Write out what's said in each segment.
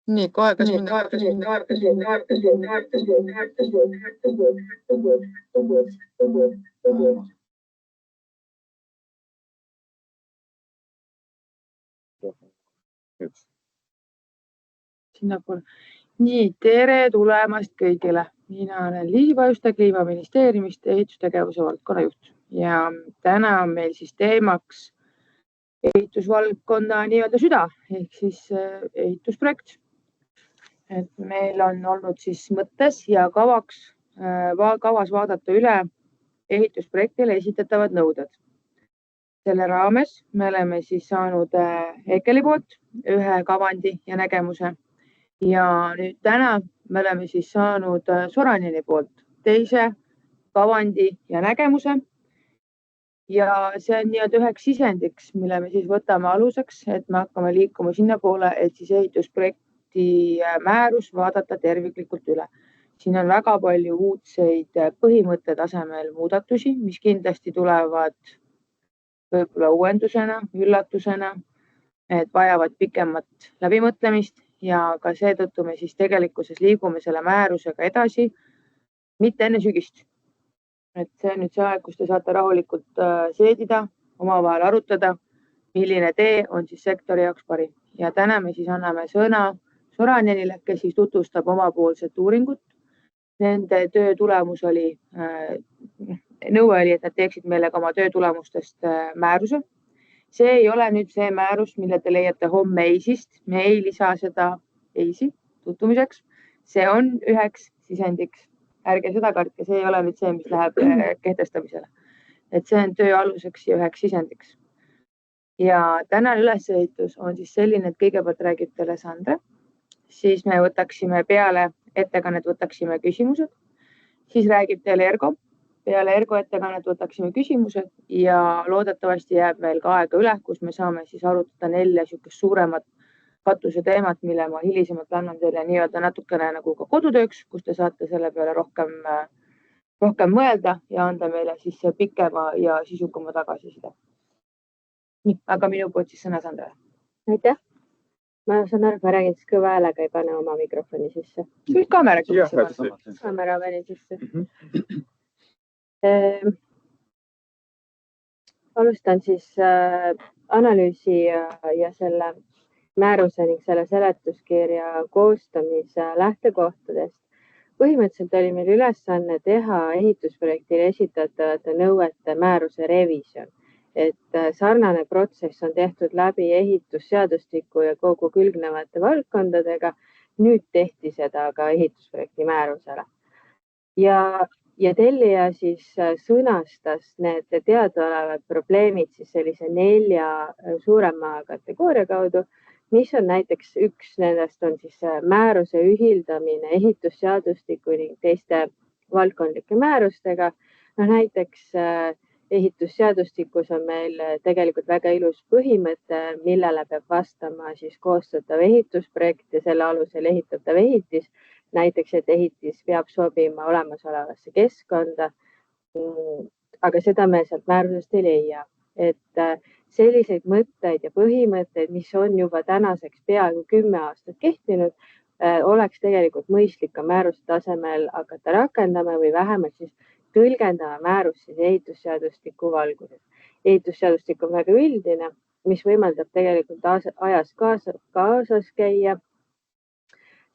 Nii, kohe kas sinnapoole. Nii, tere tulemast kõigile. Mina olen Liisi Pajuste Kliimaministeeriumist ehitustegevuse valdkonna juht ja täna on meil siis teemaks ehitusvaldkonna nii-öelda süda ehk siis ehitusprojekt. Et meil on olnud siis mõttes ja kavas vaadata üle ehitusprojektile esitatavad nõuded. Selle raames me oleme siis saanud EKEL-i poolt ühe kavandi ja nägemuse ja nüüd täna me oleme siis saanud Soranini poolt teise kavandi ja nägemuse. Ja see on nii-öelda üheks sisendiks, mille me siis võtame aluseks, et me hakkame liikuma sinna poole, et siis ehitusprojekti määrus vaadata terviklikult üle. Siin on väga palju uudseid põhimõtte tasemel muudatusi, mis kindlasti tulevad võib-olla uuendusena, üllatusena, et vajavad pikemat läbimõtlemist ja ka seetõttu me siis tegelikkuses liigume selle määrusega edasi, mitte enne sügist. Et see on nüüd see aeg, kus te saate rahulikult seedida, omavahel arutada, milline tee on siis sektori jaoks parim. Ja täna me siis anname sõna Soranenile, kes siis tutvustab omapoolset uuringut. Nende töö tulemus oli, nõue oli, et nad teeksid meile ka oma töö tulemustest määruse. See ei ole nüüd see määrus, mille te leiate homme EIS-ist. Me ei lisa seda EIS-i tutvumiseks. See on üheks sisendiks. Ärge seda kartke, see ei ole nüüd see, mis läheb kehtestamisele. Et see on töö aluseks ja üheks sisendiks. Ja tänane ülesehitus on siis selline, et kõigepealt räägib teile Sandra, siis me võtaksime peale ettekannet, võtaksime küsimused, siis räägib teile Ergo, peale Ergo ettekannet võtaksime küsimused ja loodetavasti jääb meil ka aega üle, kus me saame siis arutada 4 suuremat katuse teemat, mille ma hilisemalt annan teile nii-öelda natukene nagu ka kodutööks, kus te saate selle peale rohkem mõelda ja anda meile siis pikema ja sisukama tagasiside. Nii, aga minu poolt siis sõna Sandra. Aitäh. Ma saan aru, et ma räägin siis kõva häälega, ei pane oma mikrofoni sisse. Sul kaamera pani sisse. Alustan siis analüüsi ja selle määruse ning selle seletuskirja koostamise lähtekohtadest. Põhimõtteliselt oli meil ülesanne teha ehitusprojektile esitatavate nõuete määruse revisjon. Et sarnane protsess on tehtud läbi ehitusseadustiku ja kogu külgnevate valdkondadega. Nüüd tehti seda ka ehitusprojekti määrusele. Ja tellija siis sõnastas need teadaolevad probleemid siis sellise 4 suurema kategooria kaudu, mis on näiteks üks nendest on siis määruse ühildamine ehitusseadustiku ning teiste valdkondlike määrustega. Näiteks ehitusseadustikus on meil tegelikult väga ilus põhimõte, millele peab vastama siis koostatav ehitusprojekt ja selle alusel ehitatav ehitis. Näiteks, et ehitis peab sobima olemasolevasse keskkonda, aga seda me sealt määrusest ei leia. Et selliseid mõtteid ja põhimõtteid, mis on juba tänaseks peaaegu 10 aastat kehtinud, oleks tegelikult mõistlik ka määruse tasemel hakata rakendama või vähemalt siis tõlgendama määrust siis ehitusseadustiku valguses. Ehitusseadustik on väga üldine, mis võimaldab tegelikult ajas kaasas käia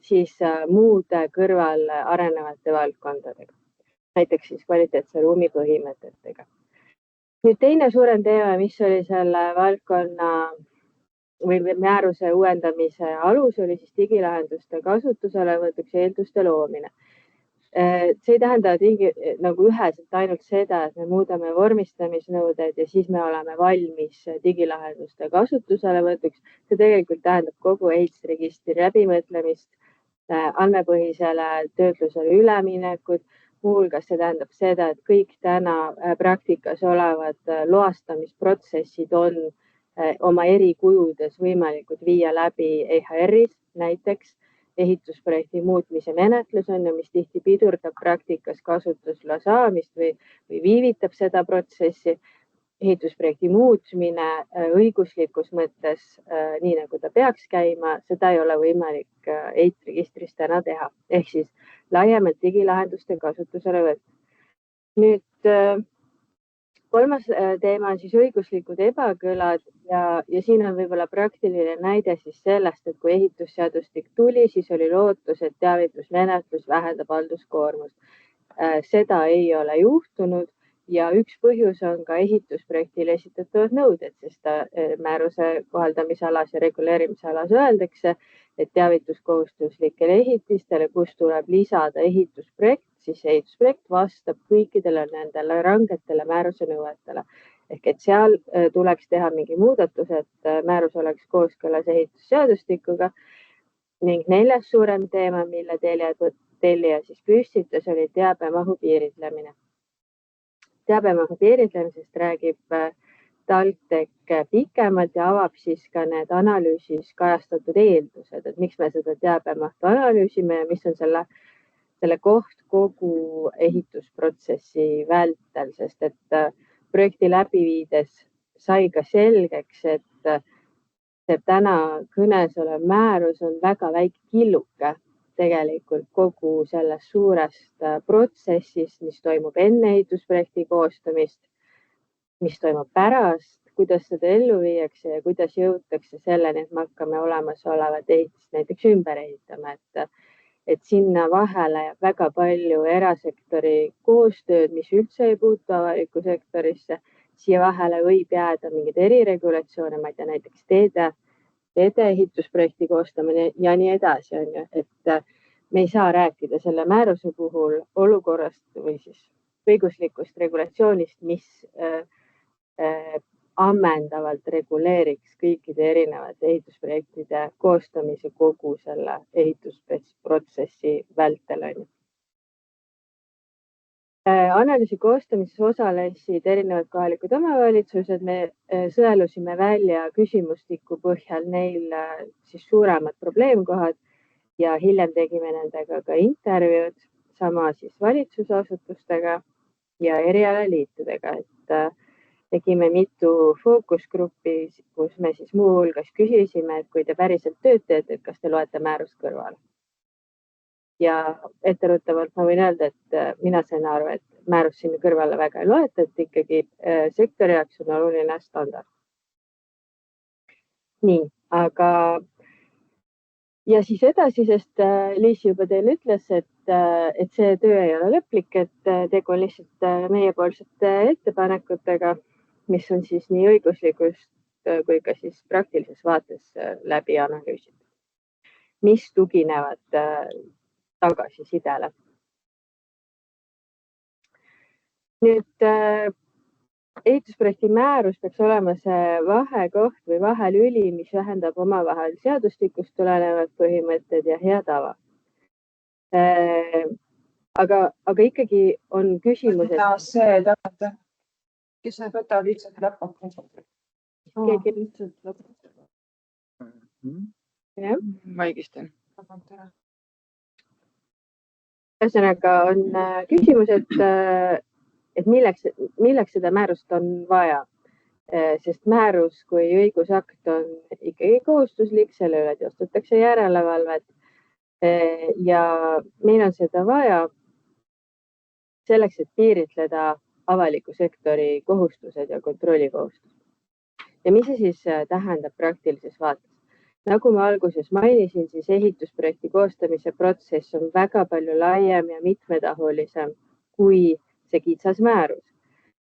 siis muude kõrval arenevate valdkondadega, näiteks siis kvaliteetse ruumi põhimõtetega. Nüüd teine suurem teema, mis oli selle valdkonna või määruse uuendamise alus, oli siis digilahenduste kasutuselevõtuks eelduste loomine. See ei tähenda nagu üheselt ainult seda, et me muudame vormistamisnõuded ja siis me oleme valmis digilahenduste kasutuselevõtuks. See tegelikult tähendab kogu ehitusregistri läbimõtlemist, andmepõhisele töötlusele üleminekut. Muuhulgas see tähendab seda, et kõik täna praktikas olevad loastamisprotsessid on oma eri kujudes võimalikud viia läbi EHR-is, näiteks ehitusprojekti muutmise menetlus on, mis tihti pidurdab praktikas kasutusloa saamist või viivitab seda protsessi. ehitusprojekti muutmine õiguslikus mõttes nii nagu ta peaks käima, seda ei ole võimalik EIT-registris täna teha, ehk siis laiemalt digilahenduste kasutuselevõtt. Nüüd kolmas teema on siis õiguslikud ebakõlad ja siin on võib-olla praktiline näide siis sellest, et kui ehitusseadustik tuli, siis oli lootus, et teavitusmenetlus vähendab halduskoormust. Seda ei ole juhtunud ja üks põhjus on ka ehitusprojektile esitatavad nõuded, sest määruse kohaldamisalas ja reguleerimisalas öeldakse, et teavituskohustuslikele ehitistele, kus tuleb lisada ehitusprojekt, siis ehitusprojekt vastab kõikidele nendele rangetele määruse nõuetele. Ehk et seal tuleks teha mingi muudatus, et määrus oleks kooskõlas ehitusseadustikuga. Ning neljas suurem teema, mille tellija siis püstitas, oli teabemahu piiritlemine. Teabemahu piiritlemisest räägib TalTech pikemalt ja avab siis ka need analüüsis kajastatud eeldused, et miks me seda teabemahtu analüüsime ja mis on selle koht kogu ehitusprotsessi vältel, sest et projekti läbi viides sai ka selgeks, et see täna kõnes olev määrus on väga väike killuke tegelikult kogu sellest suurest protsessist, mis toimub enne ehitusprojekti koostamist, mis toimub pärast, kuidas seda ellu viiakse ja kuidas jõutakse selleni, et me hakkame olemasolevat ehitist näiteks ümber ehitama, et sinna vahele jääb väga palju erasektori koostööd, mis üldse ei puutu avalikku sektorisse. Siia vahele võib jääda mingeid eriregulatsioone, ma ei tea, näiteks teedeehitusprojekti koostamine ja nii edasi, on ju, et me ei saa rääkida selle määruse puhul olukorrast või siis õiguslikust regulatsioonist, mis ammendavalt reguleeriks kõikide erinevate ehitusprojektide koostamise kogu selle ehitusprotsessi vältel. Analüüsi koostamises osalesid erinevad kohalikud omavalitsused, me sõelusime välja küsimustiku põhjal neil siis suuremad probleemkohad ja hiljem tegime nendega ka intervjuud, sama siis valitsusasutustega ja erialaliitudega, et tegime mitu fookusgruppi, kus me siis muuhulgas küsisime, et kui te päriselt tööd teete, et kas te loete määrust kõrvale. Ja etteruttavalt ma võin öelda, et mina sain aru, et määrus sinna kõrvale väga ei loeta, et ikkagi sektori jaoks on oluline standard. Nii, aga ja siis edasi, sest Liis juba teile ütles, et see töö ei ole lõplik, et tegu on lihtsalt meiepoolsete ettepanekutega, mis on siis nii õiguslikust kui ka siis praktilises vaates läbi analüüsitud, mis tuginevad tagasisidele. Nüüd ehitusprojekti määrus peaks olema see vahekoht või vahelüli, mis ühendab omavahel seadustikust tulenevad põhimõtted ja hea tava. Aga ikkagi on küsimus, et kes võtab lihtsalt lõppu. Keegi lihtsalt lõppu. Vaigistan. Ühesõnaga on küsimus, et milleks seda määrust on vaja, sest määrus kui õigusakt on ikkagi kohustuslik, selle üle teostatakse järelevalvet ja meil on seda vaja selleks, et piiritleda avaliku sektori kohustused ja kontrollikohustused. Ja mis see siis tähendab praktilises vaates? Nagu ma alguses mainisin, siis ehitusprojekti koostamise protsess on väga palju laiem ja mitmetahulisem kui see kitsas määrus.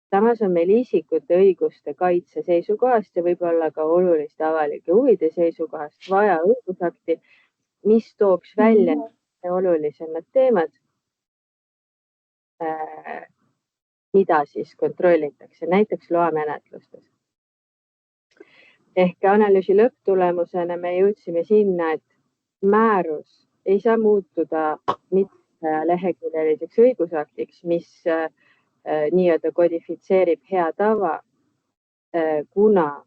Samas on meil isikute õiguste kaitse seisukohast ja võib-olla ka oluliste avalike huvide seisukohast vaja õigusakti, mis tooks välja olulisemad teemad, mida siis kontrollitakse, näiteks loamenetlustes. Ehk analüüsi lõpptulemusena me jõudsime sinna, et määrus ei saa muutuda mitte leheküljeliseks õigusaktiks, mis nii-öelda kodifitseerib hea tava, kuna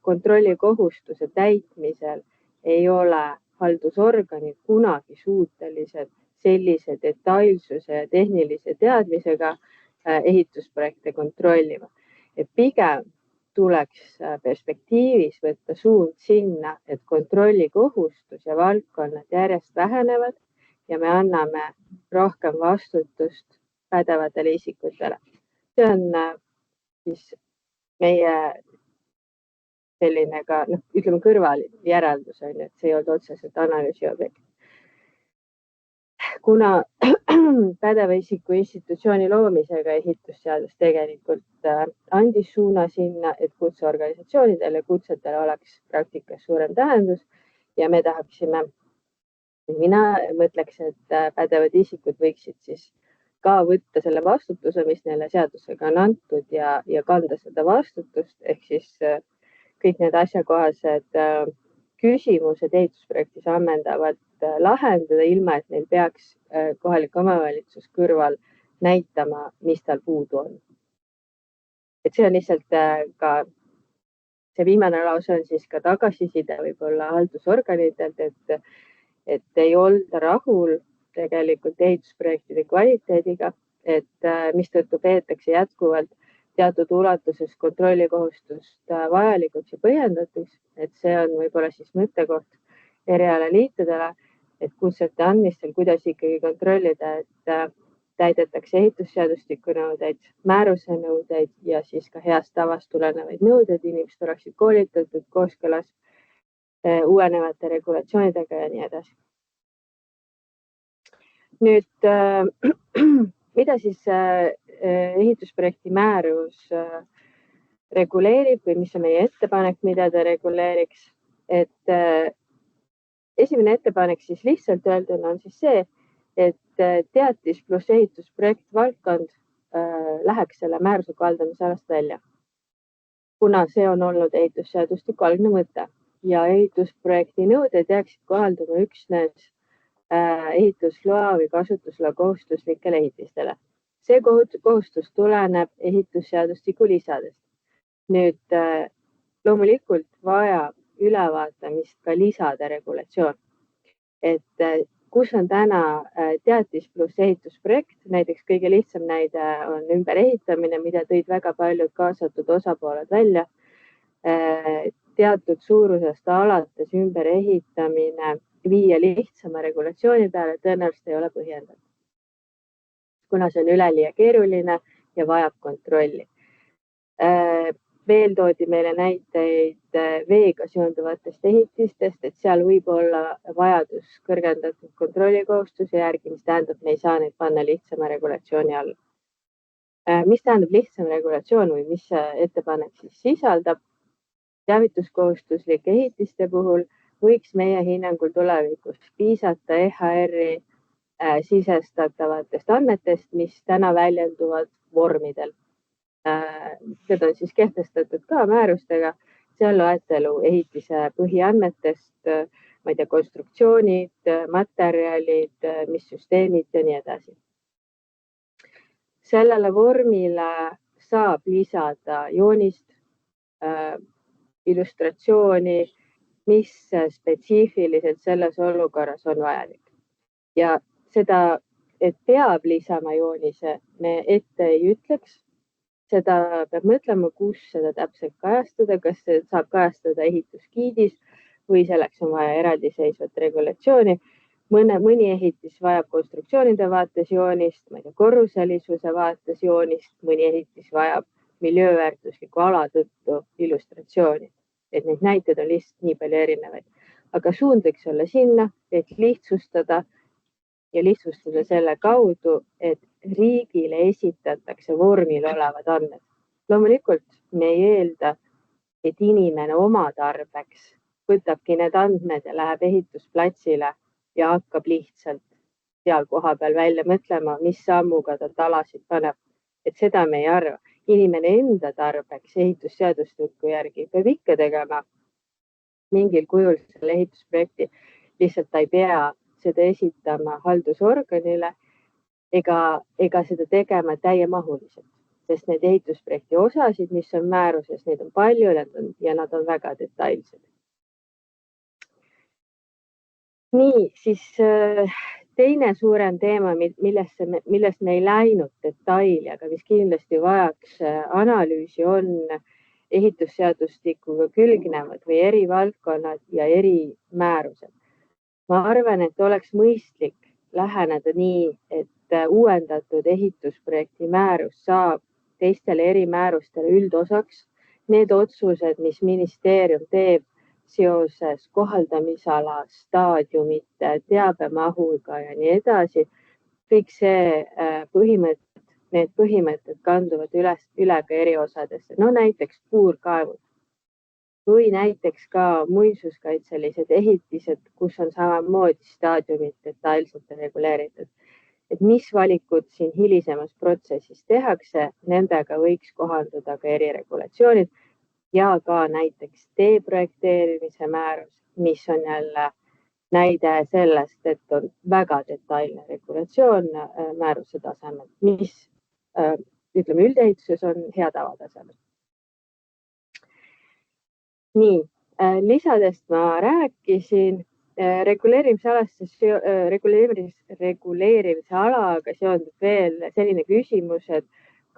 kontrollikohustuse täitmisel ei ole haldusorganid kunagi suutelised sellise detailsuse ja tehnilise teadmisega ehitusprojekte kontrollima. et pigem tuleks perspektiivis võtta suund sinna, et kontrollikohustus ja valdkonnad järjest vähenevad ja me anname rohkem vastutust pädevatele isikutele. See on siis meie selline ka, ütleme kõrvaljäreldus, et see ei olnud otseselt analüüsi objekt. Kuna pädeva isiku institutsiooni loomisega ehitusseadus tegelikult andis suuna sinna, et kutseorganisatsioonidel ja kutsetel oleks praktikas suurem tähendus ja me tahaksime, mina mõtleks, et pädevad isikud võiksid siis ka võtta selle vastutuse, mis neile seadusega on antud ja kanda seda vastutust, ehk siis kõik need asjakohased küsimused ehitusprojektis ammendavalt lahendada, ilma et neil peaks kohalik omavalitsus kõrval näitama, mis tal puudu on. Et see on lihtsalt ka, see viimane lause on siis ka tagasiside võib-olla haldusorganitelt, et ei olda rahul tegelikult ehitusprojektide kvaliteediga, et mistõttu peetakse jätkuvalt teatud ulatuses kontrollikohustust vajalikuks ja põhjendatuks, et see on võib-olla siis mõttekoht erialaliitudele, et kutsete andmistel, kuidas ikkagi kontrollida, et täidetakse ehitusseadustiku nõudeid, määruse nõudeid ja siis ka heast tavast tulenevaid nõudeid, inimesed oleksid koolitatud kooskõlas uuenevate regulatsioonidega ja nii edasi. Nüüd, mida siis ehitusprojekti määrus reguleerib või mis on meie ettepanek, mida ta reguleeriks, et esimene ettepanek siis lihtsalt öelduna on siis see, et teatis pluss ehitusprojekt valdkond läheks selle määruse kohaldamisalast välja, kuna see on olnud ehitusseadustiku algne mõte ja ehitusprojekti nõuded jääksid kohalduma üksnes ehitusloa või kasutusloa kohustuslikele ehitistele. See kohustus tuleneb ehitusseadustiku lisadest. Nüüd loomulikult vajab ülevaatamist ka lisade regulatsioon, et kus on täna teatis pluss ehitusprojekt, näiteks kõige lihtsam näide on ümberehitamine, mida tõid väga paljud kaasatud osapooled välja. Teatud suurusest alates ümberehitamine viia lihtsama regulatsiooni peale tõenäoliselt ei ole põhjendatud, kuna see on üleliia keeruline ja vajab kontrolli. Veel toodi meile näiteid veega seonduvatest ehitistest, et seal võib olla vajadus kõrgendatud kontrollikohustuse järgi, mis tähendab, et me ei saa neid panna lihtsama regulatsiooni alla. Mis tähendab lihtsam regulatsioon või mis ettepanek siis sisaldab? Teavituskohustuslike ehitiste puhul võiks meie hinnangul tulevikus piisata EHR-i sisestatavatest andmetest, mis täna väljenduvad vormidel. Need on siis kehtestatud ka määrustega, seal loetelu ehitise põhiandmetest, ma ei tea, konstruktsioonid, materjalid, mis süsteemid ja nii edasi. Sellele vormile saab lisada joonist, illustratsiooni, mis spetsiifiliselt selles olukorras on vajalik. Ja seda, et peab lisama joonise, me ette ei ütleks. Seda peab mõtlema, kus seda täpselt kajastada, kas see saab kajastada ehitusgiidis või selleks on vaja eraldiseisvat regulatsiooni. Mõni ehitis vajab konstruktsioonide vaates joonist, korruselisuse vaates joonist, mõni ehitis vajab miljööväärtusliku ala tõttu illustratsiooni. Et neid näiteid on lihtsalt nii palju erinevaid. Aga suund võiks olla sinna, et lihtsustada ja lihtsustada selle kaudu, et riigile esitatakse vormil olevad andmed. Loomulikult me ei eelda, et inimene oma tarbeks võtabki need andmed ja läheb ehitusplatsile ja hakkab lihtsalt seal koha peal välja mõtlema, mis sammuga ta talasid paneb. Et seda me ei arva. Inimene enda tarbeks ehitusseadustiku järgi peab ikka tegema mingil kujul selle ehitusprojekti. Lihtsalt ta ei pea seda esitama haldusorganile ega seda tegema täiemahuliselt, sest need ehitusprojekti osasid, mis on määruses, neid on palju ja nad on väga detailsed. Nii, siis Teine suurem teema, millest me ei läinud detaili, aga mis kindlasti vajaks analüüsi, on ehitusseadustikuga külgnevad või erivaldkonnad ja erimäärused. Ma arvan, et oleks mõistlik läheneda nii, et uuendatud ehitusprojekti määrus saab teistele erimäärustele üldosaks. Need otsused, mis ministeerium teeb seoses kohaldamisala, staadiumite, teabemahuga ja nii edasi, kõik need põhimõtted kanduvad üle ka eriosadesse. No näiteks puurkaevud või näiteks ka muinsuskaitselised ehitised, kus on samamoodi staadiumid detailselt reguleeritud. Et mis valikud siin hilisemas protsessis tehakse, nendega võiks kohanduda ka eriregulatsioonid ja ka näiteks teeprojekteerimise määrus, mis on jälle näide sellest, et on väga detailne regulatsioon määruse tasemel, mis ütleme üldehituses on hea tava tasemel. Nii, lisadest ma rääkisin. Reguleerimise alaga seondub veel selline küsimus, et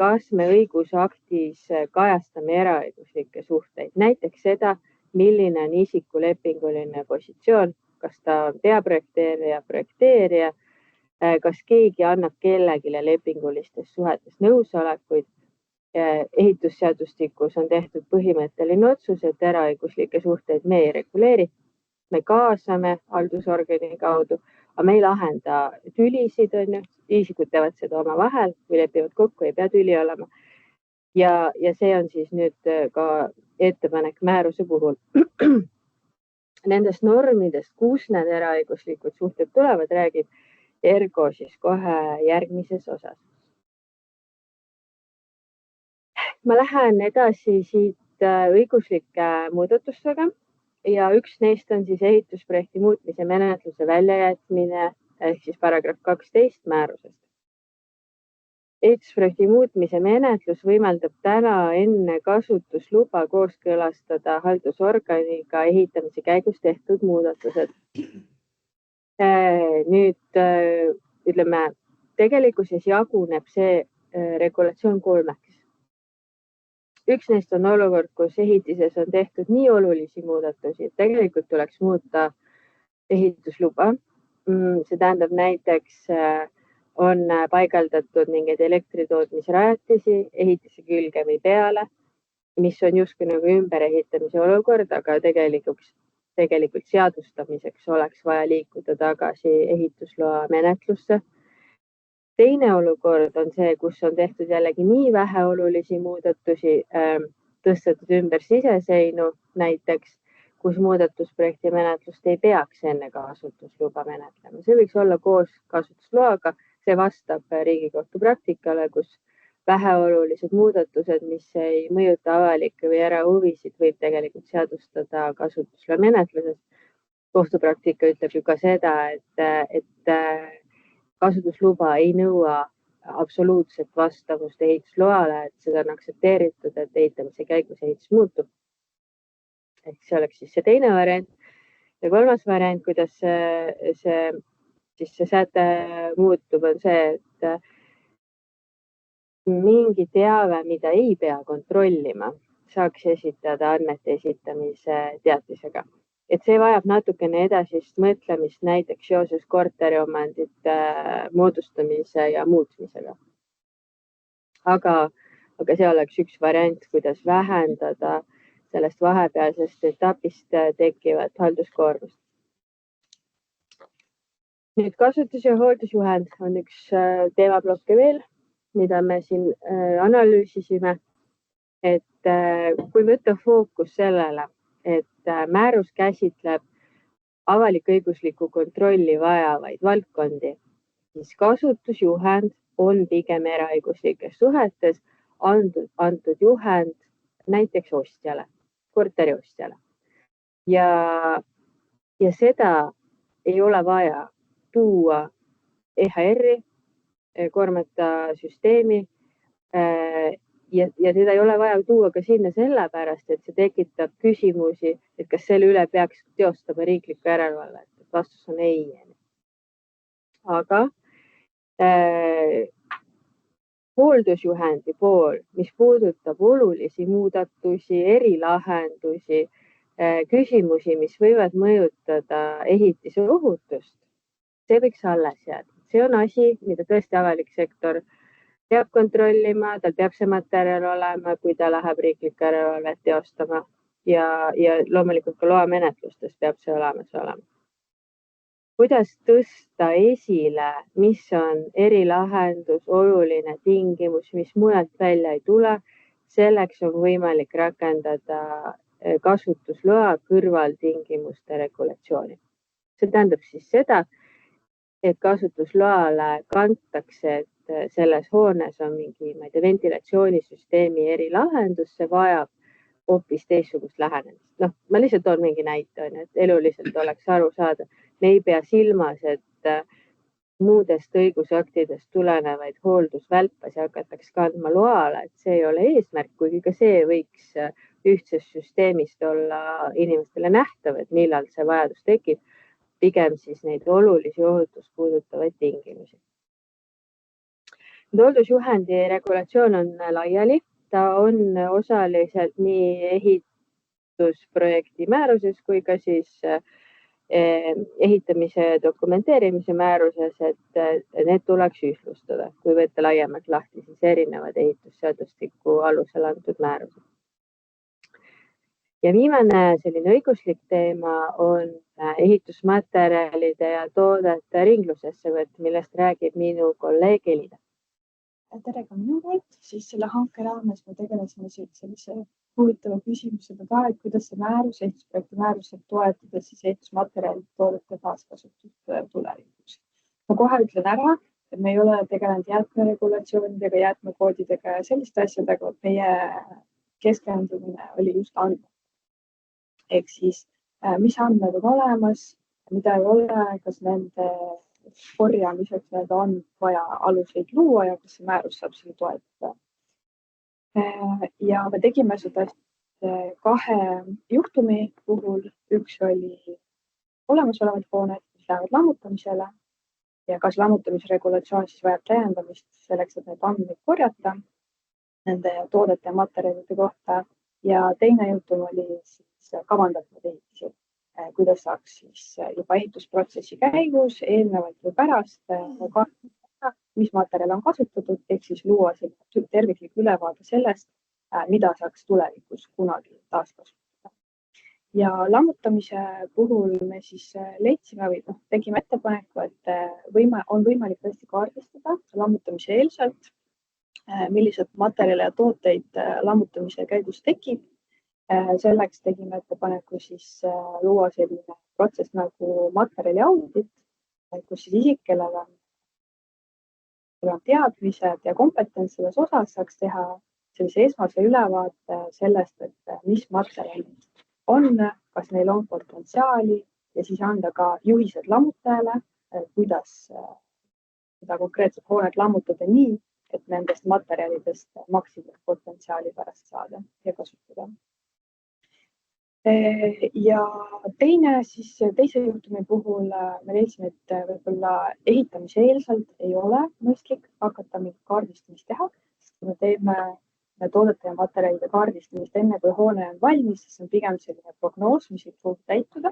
kas me õigusaktis kajastame eraõiguslikke suhteid, näiteks seda, milline on isiku lepinguline positsioon, kas ta on peaprojekteerija, projekteerija, kas keegi annab kellelegi lepingulistes suhetes nõusolekuid. Ehitusseadustikus on tehtud põhimõtteline otsus, et eraõiguslikke suhteid me ei reguleeri. Me kaasame haldusorgani kaudu, aga me ei lahenda tülisid, isikud teevad seda omavahel või lepivad kokku, ei pea tüli olema. Ja see on siis nüüd ka ettepanek määruse puhul. Nendest normidest, kus need eraõiguslikud suhted tulevad, räägib Ergo siis kohe järgmises osas. Ma lähen edasi siit õiguslike muudatustega ja üks neist on siis ehitusprojekti muutmise menetluse väljajätmine ehk siis paragrahv 12 määrusest. Ehitusprojekti muutmise menetlus võimaldab täna enne kasutusluba kooskõlastada haldusorganiga ehitamise käigus tehtud muudatused. Nüüd ütleme, tegelikkuses jaguneb see regulatsioon kolmeks. Üks neist on olukord, kus ehitises on tehtud nii olulisi muudatusi, et tegelikult tuleks muuta ehitusluba. See tähendab näiteks on paigaldatud mingeid elektritootmisrajatisi ehitise külge või peale, mis on justkui nagu ümberehitamise olukord, aga tegelikult seadustamiseks oleks vaja liikuda tagasi ehitusloa menetlusse. Teine olukord on see, kus on tehtud jällegi nii vähe olulisi muudatusi, tõstetud ümber siseseinu näiteks, kus muudatusprojekti menetlust ei peaks enne kasutusluba menetlema. See võiks olla koos kasutusloaga, see vastab Riigikohtu praktikale, kus väheolulised muudatused, mis ei mõjuta avalikke või erahuvisid, võib tegelikult seadustada kasutusloa menetluses. Kohtupraktika ütleb ju ka seda, et kasutusluba ei nõua absoluutset vastavust ehitusloale, et seda on aktsepteeritud, et ehitamise käigus ehitus muutub. Ehk see oleks siis see teine variant. Ja kolmas variant, kuidas see säte muutub, on see, et mingi teave, mida ei pea kontrollima, saaks esitada andmete esitamise teatisega. Et see vajab natukene edasist mõtlemist näiteks seoses korteriomandite moodustamise ja muutmisega. Aga see oleks üks variant, kuidas vähendada sellest vahepealsest etapist tekkivat halduskoormust. Nüüd kasutus- ja hooldusjuhend on üks teemaplokke veel, mida me siin analüüsisime. Et kui võtta fookus sellele, et määrus käsitleb avalik-õiguslikku kontrolli vajavaid valdkondi, siis kasutusjuhend on pigem eraõiguslikes suhetes antud juhend näiteks ostjale, korteriostjale. Ja seda ei ole vaja tuua EHR-i, koormata süsteemi ja teda ei ole vaja tuua ka sinna sellepärast, et see tekitab küsimusi, et kas selle üle peaks teostama riiklikku järelevalvet. Vastus on ei. aga hooldusjuhendi pool, mis puudutab olulisi muudatusi, erilahendusi, küsimusi, mis võivad mõjutada ehitise ohutust, see võiks alles jääda. See on asi, mida tõesti avalik sektor peab kontrollima, tal peab see materjal olema, kui ta läheb riiklikku järelevalvet teostama ja loomulikult ka loamenetlustes peab see olemas olema. Kuidas tõsta esile, mis on erilahendus, oluline tingimus, mis mujalt välja ei tule, selleks on võimalik rakendada kasutusloa kõrvaltingimuste regulatsiooni. See tähendab siis seda, et kasutusloale kantakse, et selles hoones on mingi ventilatsioonisüsteemi erilahendus, see vajab hoopis teistsugust lähenemist. Ma lihtsalt toon mingi näite, et eluliselt oleks aru saada. Me ei pea silmas, et muudest õigusaktidest tulenevaid hooldusvälpasi hakatakse kandma loale, et see ei ole eesmärk, kuigi ka see võiks ühtsest süsteemist olla inimestele nähtav, et millal see vajadus tekib, pigem siis neid olulisi ohutust puudutavaid tingimusi. Hooldusjuhendi regulatsioon on laiali, ta on osaliselt nii ehitusprojekti määruses kui ka siis ehitamise dokumenteerimise määruses, et need tuleks ühtlustada, kui võtta laiemalt lahti siis erinevad ehitusseadustiku alusel antud määrused. Ja viimane selline õiguslik teema on ehitusmaterjalide ja toodete ringlusesse võtt, millest räägib minu kolleeg Elina. Tere ka minu poolt, siis selle hanke raames me tegelesime sellise huvitava küsimusega ka, et kuidas see määrus, ehitusprojekti määrus saab toetada siis ehitusmaterjalide toodete taaskasutust tulevikus. Ma kohe ütlen ära, et me ei ole tegelenud jäätmeregulatsioonidega, jäätmekoodidega ja selliste asjadega, et meie keskendumine oli just andmed. Ehk siis, mis andmed on olemas, mida ei ole, kas nende korjamiseks on vaja aluseid luua ja kas see määrus saab selle toetada. Ja me tegime seda kahe juhtumi puhul. Üks oli olemasolevad hooned, mis lähevad lammutamisele ja kas lammutamisregulatsioon siis vajab täiendamist selleks, et neid andmeid korjata nende toodete ja materjalide kohta. Ja teine juhtum oli siis kavandatud ehitisi. Kuidas saaks siis juba ehitusprotsessi käigus, eelnevalt või pärast, mis materjal on kasutatud, ehk siis luua terviklik ülevaade sellest, mida saaks tulevikus kunagi taaskasutada. Ja lammutamise puhul me siis leidsime või tegime ettepaneku, et on võimalik tõesti kaardistada lammutamise eelselt, millised materjale ja tooteid lammutamise käigus tekib. Selleks tegime ettepaneku siis luua selline protsess nagu materjali audit, kus siis isik, kellel on teadmised ja kompetents selles osas, saaks teha sellise esmase ülevaate sellest, et mis materjalid on, kas neil on potentsiaali ja siis anda ka juhised lammutajale, kuidas seda konkreetset hoonet lammutada nii, et nendest materjalidest maksimumpotentsiaali pärast saada ja kasutada. Ja teise juhtumi puhul me leidsime, et võib-olla ehitamise eelselt ei ole mõistlik hakata mingit kaardistamist teha, sest me teeme toodete ja materjalide kaardistamist enne, kui hoone on valmis, siis on pigem selline prognoos, mis ei pruugi täituda.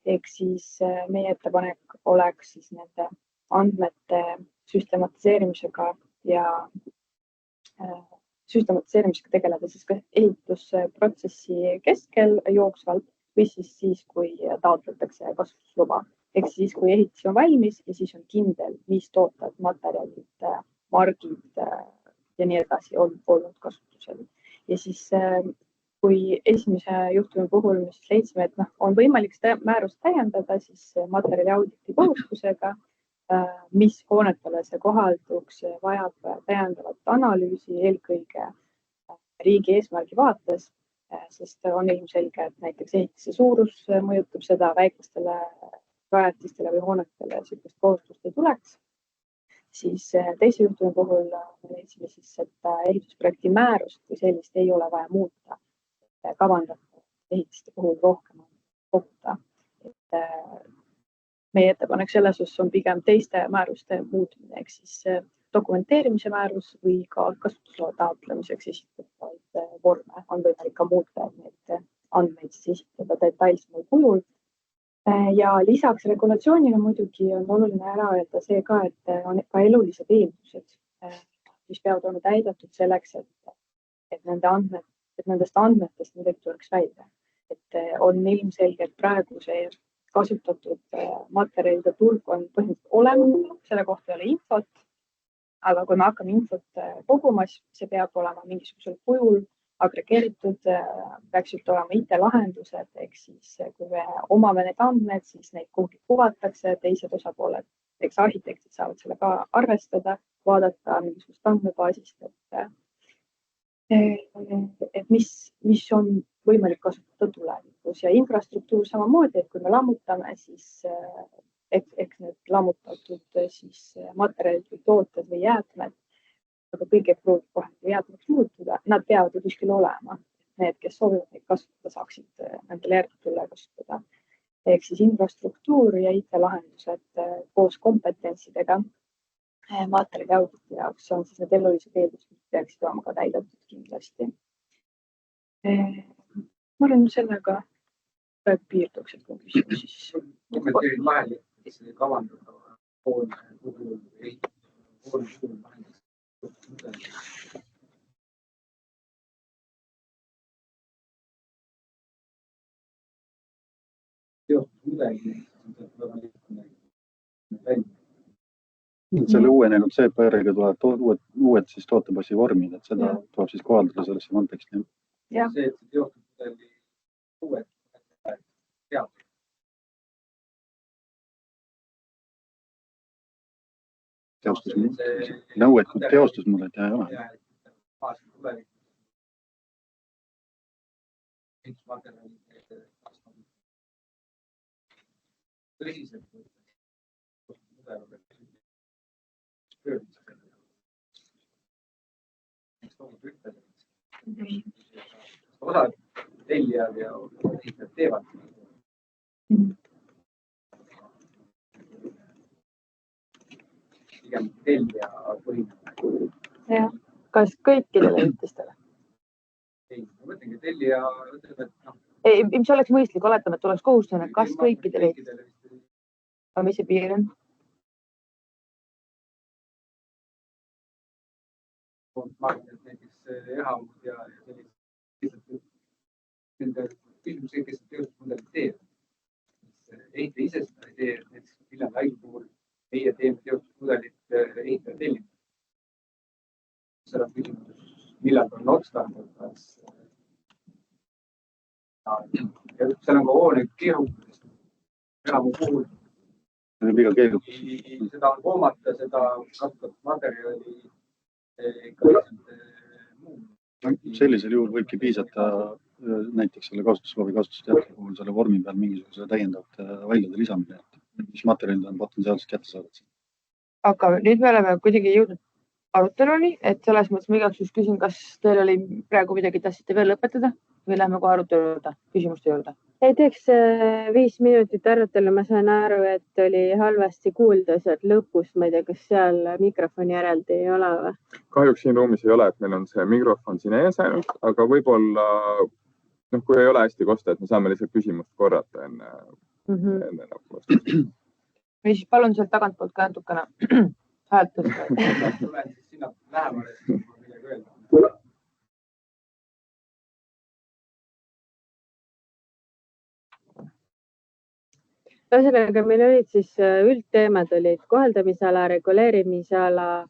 Ehk siis meie ettepanek oleks siis nende andmete süstematiseerimisega tegeleda siis ka ehitusprotsessi keskel jooksvalt või siis, kui taotletakse kasutusluba. Ehk siis, kui ehitis on valmis ja siis on kindel, mis tooted, materjalid, margid ja nii edasi on olnud kasutusel. Ja siis, kui esimese juhtumi puhul me siis leidsime, et on võimalik seda määrust täiendada, siis materjali auditi kohustusega, mis hoonetele see kohalduks, vajab täiendavat analüüsi eelkõige riigi eesmärgi vaates, sest on ilmselge, et näiteks ehitise suurus mõjutab seda, väikestele rajatistele või hoonetele sellist kohustust ei tuleks. Siis teise juhtumi puhul leidsime siis, et ehitusprojekti määrust või sellist ei ole vaja muuta, kavandatud ehitiste puhul rohkem koguda. meie ettepanek selles osas on pigem teiste määruste muutmine, ehk siis dokumenteerimise määrus või ka kasutusloa taotlemiseks esitatavaid vorme on võimalik ka muuta, et neid andmeid siis esitada detailsemal kujul. Ja lisaks regulatsioonile muidugi on oluline ära öelda see ka, et on ka elulised eeldused, mis peavad olema täidetud selleks, et nendest andmetest midagi tuleks välja. Et on ilmselgelt praegu see kasutatud materjalide turg on põhimõtteliselt olemas, selle kohta ei ole infot, aga kui me hakkame infot kogumas, see peab olema mingisugusel kujul agregeeritud, peaksid olema IT-lahendused, ehk siis kui me omame need andmed, siis neid kuhugi kuvatakse, teised osapooled, eks arhitektid saavad selle ka arvestada, vaadata mingisugust andmebaasist, et mis on võimalik kasutada tulevikus ja infrastruktuur samamoodi, et kui me lammutame, siis eks need lammutatud siis materjalid või tooted või jäätmed, aga kõik ei pruugi kohe jäätmeks muutuda, nad peavad ju kuskil olema. Need, kes soovivad neid kasutada, saaksid nendele järgi üle kasutada. Ehk siis infrastruktuur ja IT-lahendused koos kompetentsidega materjali auditi jaoks on siis need elulised eeldused, mis peaksid olema ka täidetud kindlasti. Ma olen sellega praegu piirduks, et kui küsimusi siis. Kommenteerid vahel, kes kavandada hoone puhul lahendus. Selle uuenenud CPR-iga tulevad uued siis tootebassi vormid, et seda tuleb siis kohaldada sellesse konteksti. Ja. See, et teostuse uued teadus. Nõuet kui teostusmuudet ei ole. Tõsiselt. Osad tellijad ja ehitajad teevad. Pigem tellija põhineb. Ja. Kas kõikidele ehitistele? Ei, ma mõtlengi tellija, ütleme, et mis oleks mõistlik, oletame, et oleks kohustusena, kas kõikidele ehitistele? Aga mis see piir on? Ma arvan, et näiteks ehamud ja sellised nende küsimused, kes teostusmudelit teeb. Ehitaja ise seda ei tee, näiteks Viljandi Haigla puhul meie teeme teostusmudelit ehitaja tellib. See on küsimus, millal on otstarbekas. Seal on ka hoone keerukus. Elamu puhul seda on hoomata, seda kasutatud materjali Sellisel juhul võibki piisata näiteks selle kasutusloa või kasutusteate puhul selle vormi peal mingisuguse täiendavate väljade lisamine, mis materjalid on potentsiaalselt kättesaadavad. Aga nüüd me oleme kuidagi jõudnud aruteluni, et selles mõttes ma igaks juhuks küsin, kas teil oli praegu midagi tahtsite veel lõpetada või lähme kohe arutelu juurde, küsimuste juurde? Ei teeks 5 minutit arutelu, ma saan aru, et oli halvasti kuulda sealt lõpus, ma ei tea, kas seal mikrofoni järeldi ei ole või? Kahjuks siin ruumis ei ole, et meil on see mikrofon siin ees ainult, aga võib-olla, kui ei ole hästi kosta, et me saame lihtsalt küsimust korrata enne vastust. Või siis palun sealt tagantpoolt ka natukene häält tõsta. Tulen siis sinna lähemale, et ma midagi öelda. Ühesõnaga, meil olid siis üldteemad olid kohaldamisala, reguleerimisala,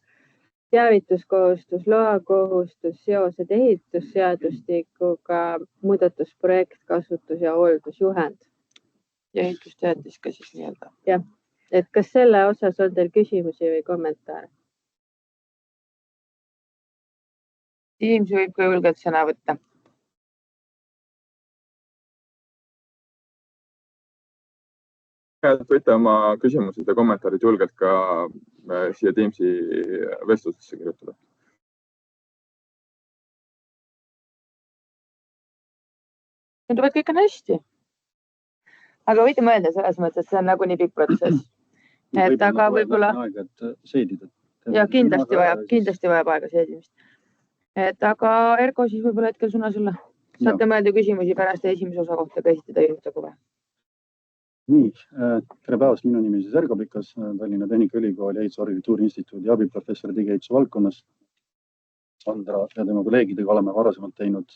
teavituskohustus, loakohustus, seosed ehitusseadustikuga, muudatusprojekt, kasutus- ja hooldusjuhend. Ja ehitusteatis ka siis nii-öelda. Jah, et kas selle osas on teil küsimusi või kommentaare? Inimesi võib ka julgelt sõna võtta. Võite oma küsimused ja kommentaarid julgelt ka siia Teamsi vestlusesse kirjutada. Tundub, et kõik on hästi. aga võite mõelda selles mõttes, et see on nagunii pikk protsess. Et aga võib-olla aega, et seedida. Ja kindlasti vajab aega seedimist. Et aga Erko, siis võib-olla hetkel sõna sulle. Saate mõelda küsimusi pärast esimese osa kohta ka esitada juhtagu või? Nii, tere päevast, minu nimi siis Erko Pikas, Tallinna Tehnikaülikooli ehitusarhitektuuri instituudi abiprofessor digiehituse valdkonnas. Sandra ja tema kolleegidega oleme varasemalt teinud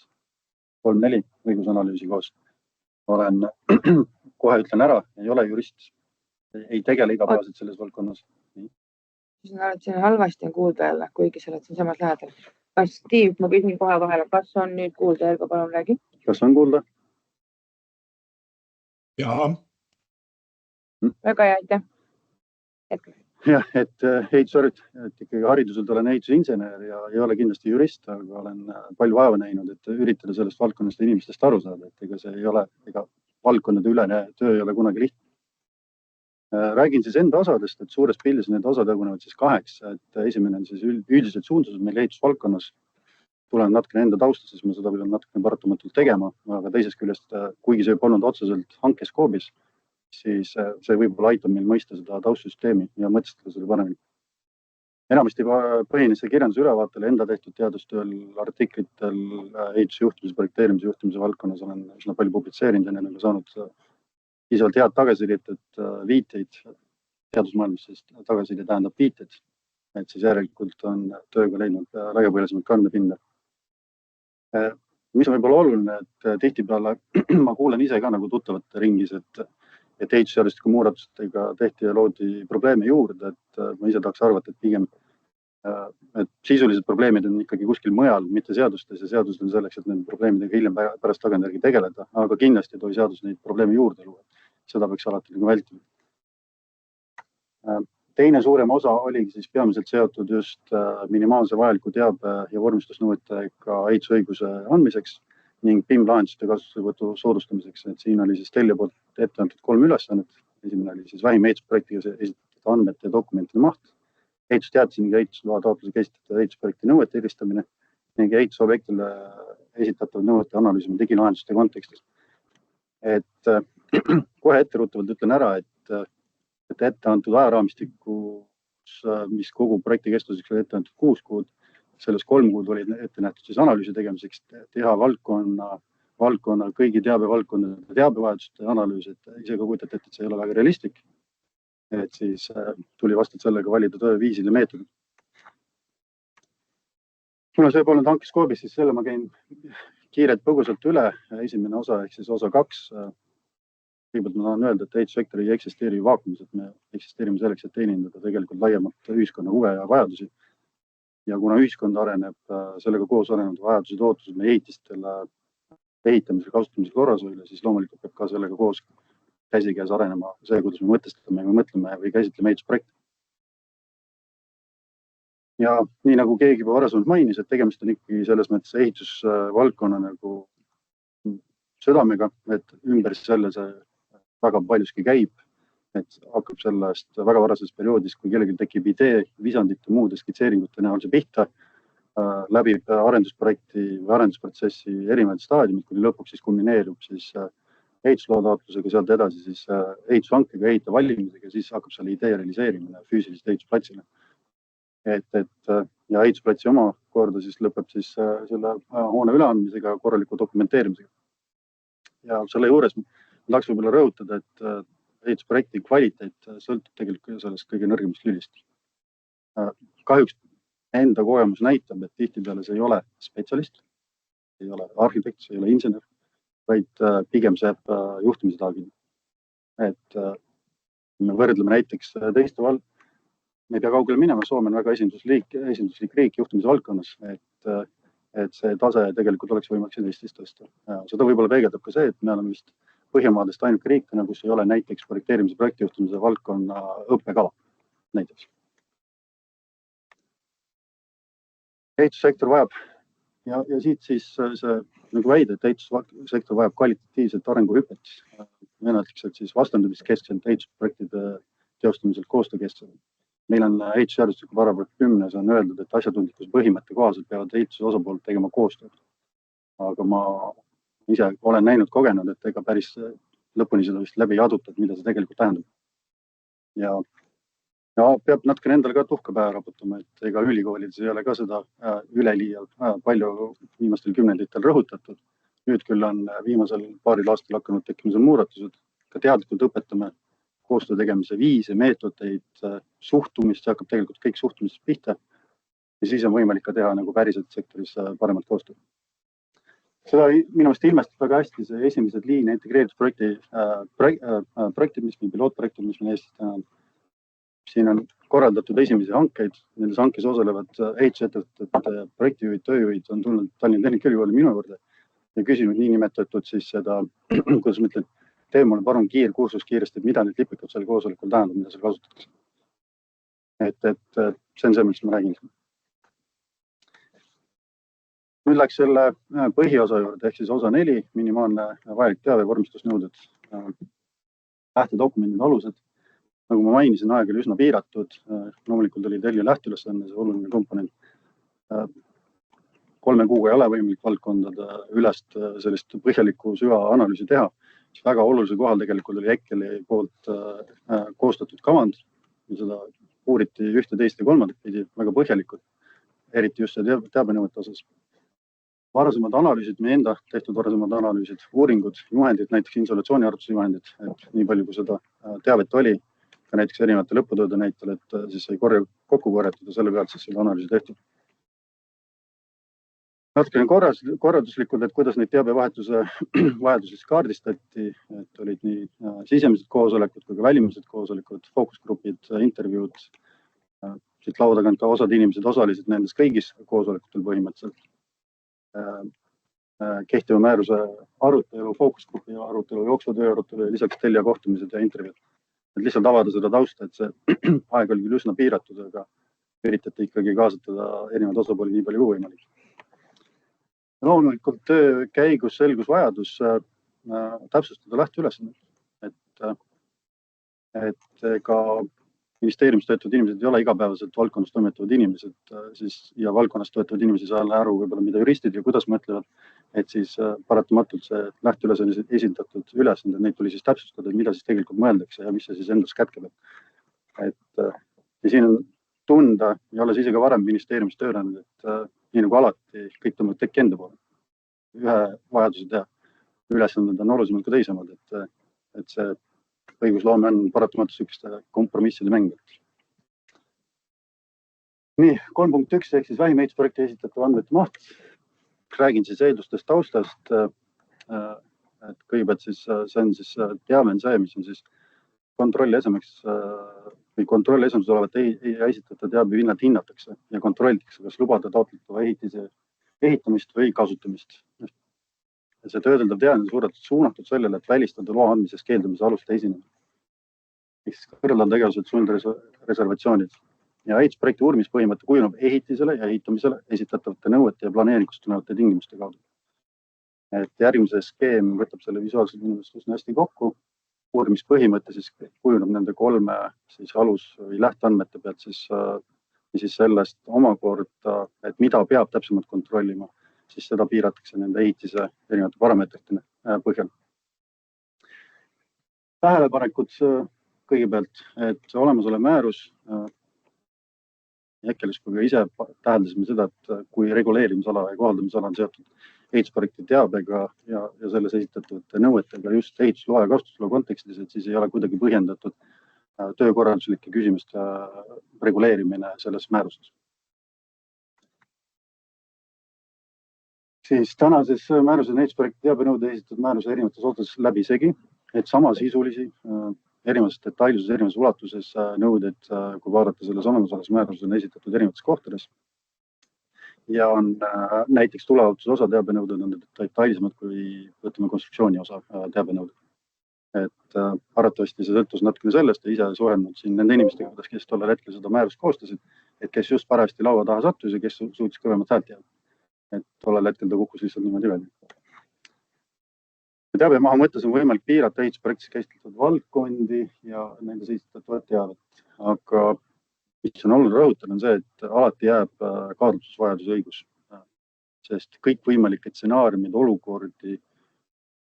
3-4 õigusanalüüsi koos. Olen, kohe ütlen ära, ei ole jurist, ei tegele igapäevaselt selles valdkonnas. Siis on alati halvasti on kuulda jälle, kuigi sa oled siin samas lähedal. Kas Steve, ma küsin kohe vahele, kas on nüüd kuulda, Erko, palun räägi. Kas on kuulda? Jaa. Väga hea, aitäh. Jah, et ikkagi hariduselt olen ehitusinsener ja ei ole kindlasti jurist, aga olen palju vaeva näinud, et üritada sellest valdkonnast inimestest aru saada, et ega see ei ole, ega valdkonnade ülene töö ei ole kunagi lihtne. Räägin siis enda osadest, et suures pildis need osad jagunevad siis 8, et esimene on siis üldised suundused meil ehitusvaldkonnas. Tulen natukene enda tausta, siis ma seda pean natukene paratamatult tegema, aga teisest küljest, kuigi see polnud otseselt hankeskoobis, siis see võib-olla aitab meil mõista seda taustsüsteemi ja mõtestada selle paremini. Enamasti põhines see kirjanduse ülevaatel, enda tehtud teadustööl, artiklitel, ehitusjuhtimise, projekteerimise juhtimise valdkonnas olen üsna palju publitseerinud ja nendega saanud piisavalt head tagasisidet, et viiteid teadusmaailmas, sest tagasiside tähendab viiteid, et siis järelikult on tööga leidnud laiapõhjalisemalt kandepinda. Mis on võib-olla oluline, et tihtipeale ma kuulen ise ka nagu tuttavate ringis, et ehitusseadustiku muudatustega tehti ja loodi probleeme juurde, et ma ise tahaks arvata, et pigem et sisulised probleemid on ikkagi kuskil mujal, mitte seadustes ja seadused on selleks, et nende probleemidega hiljem pärast tagantjärgi tegeleda, aga kindlasti ei tohi seadus neid probleeme juurde luua. Seda võiks alati vältida. Teine suurem osa oligi siis peamiselt seotud just minimaalse vajaliku teabe ja vormistusnõuetega ehitusõiguse andmiseks ning PIM-lahenduste kasutusvõtu soodustamiseks. Et siin oli siis Telia poolt ette antud 3 ülesannet. Esimene oli siis vähim ehitusprojektiga esitatud andmete ja dokumentide maht, ehitusteatise ning ehitusloa taotlusega esitatud ehitusprojekti nõuete eristamine ning ehitusobjektile esitatud nõuete analüüsimine digilahenduste kontekstis. Et kohe etteruttavalt ütlen ära, et ette antud ajaraamistikus, mis kogu projekti kestuseks oli ette antud 6 kuud, selles 3 kuud olid ette nähtud siis analüüsi tegemiseks, teha valdkonna kõigi teabevaldkondade teabevajaduste analüüs, et ise ka kujutate ette, et see ei ole väga realistlik. Et siis tuli vastavalt sellega valida tööviisid ja meetodid. Kuna see polnud hankeskoobis, siis selle ma käin kiirelt põgusalt üle. Esimene osa ehk siis osa 2. Kõigepealt ma tahan öelda, et ehitussektor ei eksisteeri vaakumis, et me eksisteerime selleks, et teenindada tegelikult laiemalt ühiskonna huve ja vajadusi. Ja kuna ühiskond areneb, sellega koos arenenud vajadused, ootused meie ehitistele, ehitamisel, kasutamisel korrashoidle, siis loomulikult peab ka sellega koos käsikäes arenema see, kuidas me mõtestame või mõtleme või käsitleme ehitusprojekti. Ja nii nagu keegi juba varasemalt mainis, et tegemist on ikkagi selles mõttes ehitusvaldkonna nagu südamega, et ümber selle see väga paljuski käib, et hakkab sellest väga varasest perioodist, kui kellelgi tekib idee, visandite muude skitseeringute näol see pihta, läbib arendusprojekti või arendusprotsessi erinevad staadiumid, kuni lõpuks siis kulmineerub siis ehitusloa taotlusega, sealt edasi siis ehitushankega, ehita valmimisega, siis hakkab selle idee realiseerimine füüsilist ehitusplatsile. Ja ehitusplatsi oma korda siis lõpeb siis selle hoone üleandmisega, korraliku dokumenteerimisega. Ja selle juures ma tahaks võib-olla rõhutada, et ehitusprojekti kvaliteet sõltub tegelikult sellest kõige nõrgemast lülist. Kahjuks enda kogemus näitab, et tihtipeale see ei ole spetsialist, ei ole arhitekt, see ei ole insener, vaid pigem see jääb juhtimise taha kinni. Et me võrdleme näiteks teiste me ei pea kaugele minema, Soome on väga esinduslik riik juhtimise valdkonnas, et see tase tegelikult oleks võimalik siin Eestis tõsta. Seda võib-olla peegeldab ka see, et me oleme vist Põhjamaadest ainuke riik, kus ei ole näiteks projekteerimise projektijuhtimise valdkonna õppekava näiteks. Ehitussektor vajab ja siit siis see nagu väide, et ehitussektor vajab kvalitatiivset arenguhüpet. Menetliks, et siis vastandumiskeskselt ehitusprojektide teostamiselt koostöökeskselt. Meil on ehitusseadustiku paragrahv 10, on öeldud, et asjatundlikkuse põhimõtte kohaselt peavad ehituse osapoolt tegema koostööd. Aga ma ise olen näinud kogenud, et ega päris lõpuni seda vist läbi ei aduta, mida see tegelikult tähendab. Ja peab natukene endale ka tuhka pähe raputama, et ega ülikoolides ei ole ka seda üleliia palju viimastel kümnenditel rõhutatud. Nüüd küll on viimasel paaril aastal hakanud tekkimisel muudatused, ka teadlikult õpetame koostöö tegemise viise, meetodeid, suhtumist, see hakkab tegelikult kõik suhtumisest pihta ja siis on võimalik ka teha nagu päriselt sektoris paremat koostööd. Seda minu meelest ilmestab väga hästi see esimesed liine integreeritud pilootprojektid, mis meil Eestis täna on. Siin on korraldatud esimesi hankeid, nendes hankes osalevad ehitusettevõtted, projektijuhid, tööjuhid on tulnud Tallinna Tehnikaülikooli minu juurde ja küsinud niinimetatud siis seda, kuidas ma ütlen, tee mulle palun kiirkursus kiiresti, et mida need lipikud seal koosolekul tähendab, mida seal kasutatakse. Et see on see, millest ma räägin. Nüüd läks selle põhiosa juurde, ehk siis osa 4, minimaalne vajalik teave, vormistusnõuded, lähtedokumendid, alused. Nagu ma mainisin, aeg oli üsna piiratud. Loomulikult oli Telli lähteülesanne, see oluline komponent. 3 kuuga ei ole võimalik valdkondade ülest sellist põhjalikku süvaanalüüsi teha. Väga olulisel kohal tegelikult oli Ekkeli poolt koostatud kavand. Seda uuriti 1, 2 ja 3 pidi väga põhjalikult, eriti just teabenõuete osas. Varasemad analüüsid, meie enda tehtud varasemad analüüsid, uuringud, juhendid, näiteks insolatsiooniarvutuse juhendid, et nii palju kui seda teavet oli, ka näiteks erinevate lõputööde näitel, et siis sai kokku korjatud ja selle pealt siis selle analüüsi tehtud. Natukene korralduslikult, et kuidas neid teabevahetuse vajaduses kaardistati, et olid nii sisemised koosolekud kui ka välimised koosolekud, fookusgrupid, intervjuud. Siit laua tagant ka osad inimesed osalesid nendes kõigis koosolekutel põhimõtteliselt. Kehtiva määruse arutelu, fookusgrupi arutelu, jooksutöö arutelu ja lisaks Telia kohtumised ja intervjuud. Et lihtsalt avada seda tausta, et see aeg oli küll üsna piiratud, aga üritati ikkagi kaasatada erinevad osapooli nii palju kui võimalik. Loomulikult töö käigus selgus vajadus täpsustada lähteülesannet, et ka ministeeriumis töötavad inimesed ei ole igapäevaselt valdkonnas toimetavad inimesed siis, ja valdkonnas töötavad inimesed ei saa aru võib-olla, mida juristid ja kuidas mõtlevad, et siis paratamatult see lähteülesanne esindatud ülesanded, neid tuli siis täpsustada, mida siis tegelikult mõeldakse ja mis see siis endas kätkeb. Ja siin on tunda ja olles ise ka varem ministeeriumis töötanud, et nii nagu alati kõik tõmbavad tekki enda poole. Ühe vajaduse teha ülesanded on olulisemalt ka teisemad, et see õigusloome on paratamatult selliste kompromisside mäng. Nii, 3.1 ehk siis vähim ehitusprojekti esitatav andmete maht. Räägin siis eeldustest taustast. Et kõigepealt siis see on siis teave on see, mis on siis kontrollesemeks või kontrollesemuses olevat esitatav teabe hinnatakse ja kontrollitakse, kas lubada taotletava ehitise ehitamist või kasutamist. See töödeldav teadmine on suunatud sellele, et välistada loa andmisest keeldumise aluste esinemine. Ehk kõrvaltegevused, sundreservatsioonid ja ehitusprojekti uurimispõhimõte kujuneb ehitisele ja ehitamisele esitatavate nõuete ja planeeringust tulenevate tingimuste kaudu. Et järgmise skeem võtab selle visuaalselt inimest üsna hästi kokku. Uurimispõhimõte siis kujuneb nende 3 siis alus- või lähteandmete pealt siis sellest omakorda, et mida peab täpsemalt kontrollima, siis seda piiratakse nende ehitise erinevate parameetrite põhjal. Tähelepanekud kõigepealt, et olemasolev määrus, Ekkelis kui ka ise täheldasime seda, et kui reguleerimisala ja kohaldamisala on seotud ehitusprojekti teabega ja selles esitatavate nõuetega just ehitusloa ja kasutusloa kontekstis, et siis ei ole kuidagi põhjendatud töökorralduslike küsimuste reguleerimine selles määruses. Siis tänases määruses ehitusprojekti teabenõude esitatud määruse erinevates osades läbisegi, et samasisulisi erinevates detailsuses, erinevates ulatuses nõudeid, kui vaadata selles olemasolevas määruses on esitatud erinevates kohtades. Ja on näiteks tuleohutuse osa teabenõuded on detailsemad kui võtame konstruktsiooni osa teabenõuded. Et arvatavasti see sõltus natukene sellest ja ise suhelnud siin nende inimestega, kes tollel hetkel seda määrust koostasid, et kes just parajasti laua taha sattus ja kes suutis kõvemat häält jääda. Et tollel hetkel ta kukkus lihtsalt niimoodi välja. Teabemahu mõttes on võimalik piirata ehitusprojektis käsitletud valdkondi ja nendes esitatavat teavet. Aga mis on oluline rõhutada on see, et alati jääb kaalutlusvajaduse õigus. Sest kõik võimalikke stsenaariumid, olukordi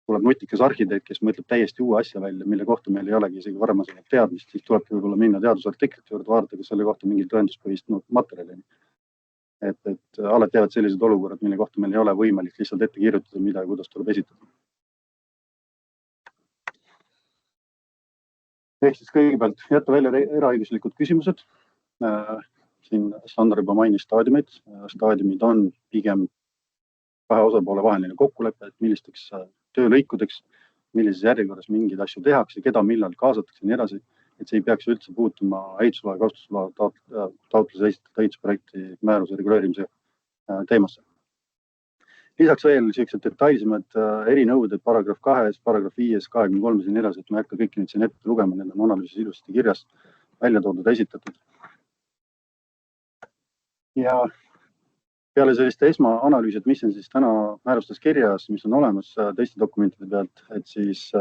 tuleb nutikas arhitekt, kes mõtleb täiesti uue asja välja, mille kohta meil ei olegi isegi varemasemat teadmist, siis tulebki võib-olla minna teadusartiklite juurde, vaadata, kas selle kohta mingit tõenduspõhist materjali. Et alati jäävad sellised olukorrad, mille kohta meil ei ole võimalik lihtsalt ette kirjutada, mida ja kuidas tuleb esitada. Ehk siis kõigepealt jätta välja eraõiguslikud küsimused. Siin Sandra juba mainis staadiumid. Staadiumid on pigem kahe osapoole vaheline kokkulepe, et millisteks töölõikudeks, millises järjekorras mingeid asju tehakse, keda millal kaasatakse ja nii edasi, et see ei peaks üldse puutuma ehitusloa ja kasutusloa taotluse esitada ehitusprojekti määruse reguleerimise teemasse. Lisaks veel sellised detailsemad erinõuded paragrahv 2, paragrahv 5, 23 ja nii edasi, et ma ei hakka kõiki neid siin ette lugema, need on analüüsis ilusti kirjas, välja toodud, esitatud. Ja peale selliste esmaanalüüsid, mis on siis täna määrustes kirjas, mis on olemas teiste dokumentide pealt, et siis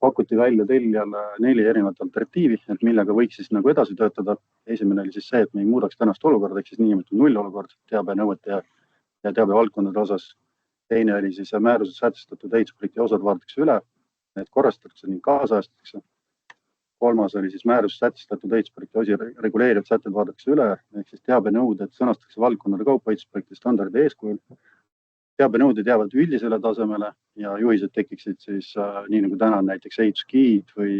pakuti välja tellijale 4 erinevat alternatiivi, et millega võiks siis nagu edasi töötada. Esimene oli siis see, et me ei muudaks tänast olukorda, ehk siis niimoodi nullolukord teabenõuete ja teabevaldkondade osas. Teine oli siis määruses sätestatud ehitusprojekti osad vaadatakse üle, need korrastatakse ning kaasajastatakse. Kolmas oli siis määruses sätestatud ehitusprojekti osi reguleerivad sätted vaadatakse üle, ehk siis teabenõuded sõnastatakse valdkondade kaupa ehitusprojekti standardi eeskujul. Teabenõuded jäävad üldisele tasemele ja juhised tekiksid siis nii nagu täna näiteks ehitusgiid või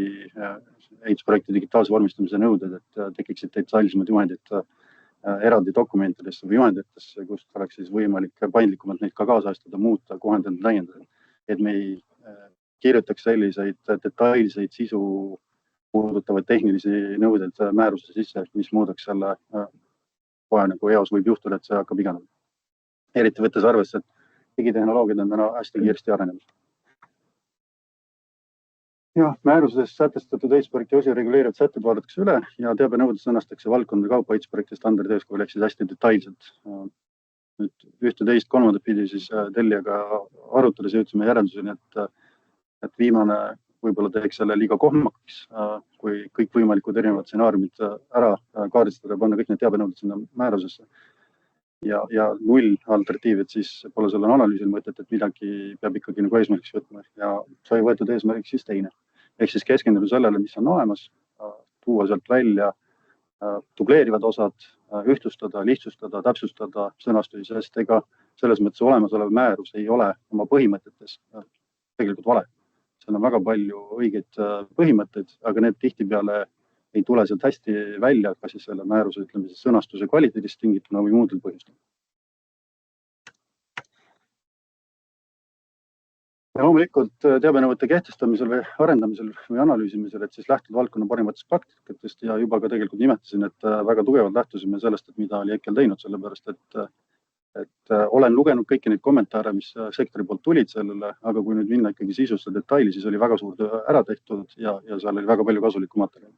ehitusprojekti digitaalse vormistamise nõuded, et tekiksid detailsemad juhendid eraldi dokumentidesse või juhenditesse, kust oleks siis võimalik paindlikumalt neid ka kaasajastada, muuta, kohendada, täiendada. Et me ei kirjutaks selliseid detailseid sisu puudutavaid tehnilisi nõudeid määruse sisse, mis muudaks selle kohe nagu eos võib juhtuda, et see hakkab iganema. Eriti võttes arvesse, et digitehnoloogiad on täna hästi kiiresti arenenud. Ja määruses sätestatud ehitusprojekti osi reguleerivad sätted vaadatakse üle ja teabenõuded sõnastatakse valdkondade kaupa ehitusprojekti standardi eeskujul ehk siis hästi detailselt. Nüüd ühte teist kolmandat pidi siis tellijaga arutades jõudsime järelduseni, et viimane võib-olla teeks selle liiga kohmakaks, kui kõik võimalikud erinevad stsenaariumid ära kaardistada ja panna kõik need teabenõuded sinna määrusesse. Ja null alternatiiv, et siis pole sellel analüüsil mõtet, et midagi peab ikkagi nagu eesmärgiks võtma ja sai võetud eesmärgiks siis teine. Ehk siis keskenduda sellele, mis on olemas, tuua sealt välja dubleerivad osad, ühtlustada, lihtsustada, täpsustada sõnastusi, sest ega selles mõttes olemasolev määrus ei ole oma põhimõtetes tegelikult vale. Seal on väga palju õigeid põhimõtteid, aga need tihtipeale ei tule sealt hästi välja, kas siis selle määruse sõnastuse kvaliteedist tingituna või muudel põhjustel. Ja loomulikult teabenõuete kehtestamisel või arendamisel või analüüsimisel, et siis lähtud valdkonna parimatest praktikatest ja juba ka tegelikult nimetasin, et väga tugevalt lähtusime sellest, et mida oli EKL teinud, sellepärast et olen lugenud kõiki neid kommentaare, mis sektori poolt tulid sellele, aga kui nüüd minna ikkagi sisusse detaili, siis oli väga suur töö ära tehtud ja seal oli väga palju kasulikku materjali.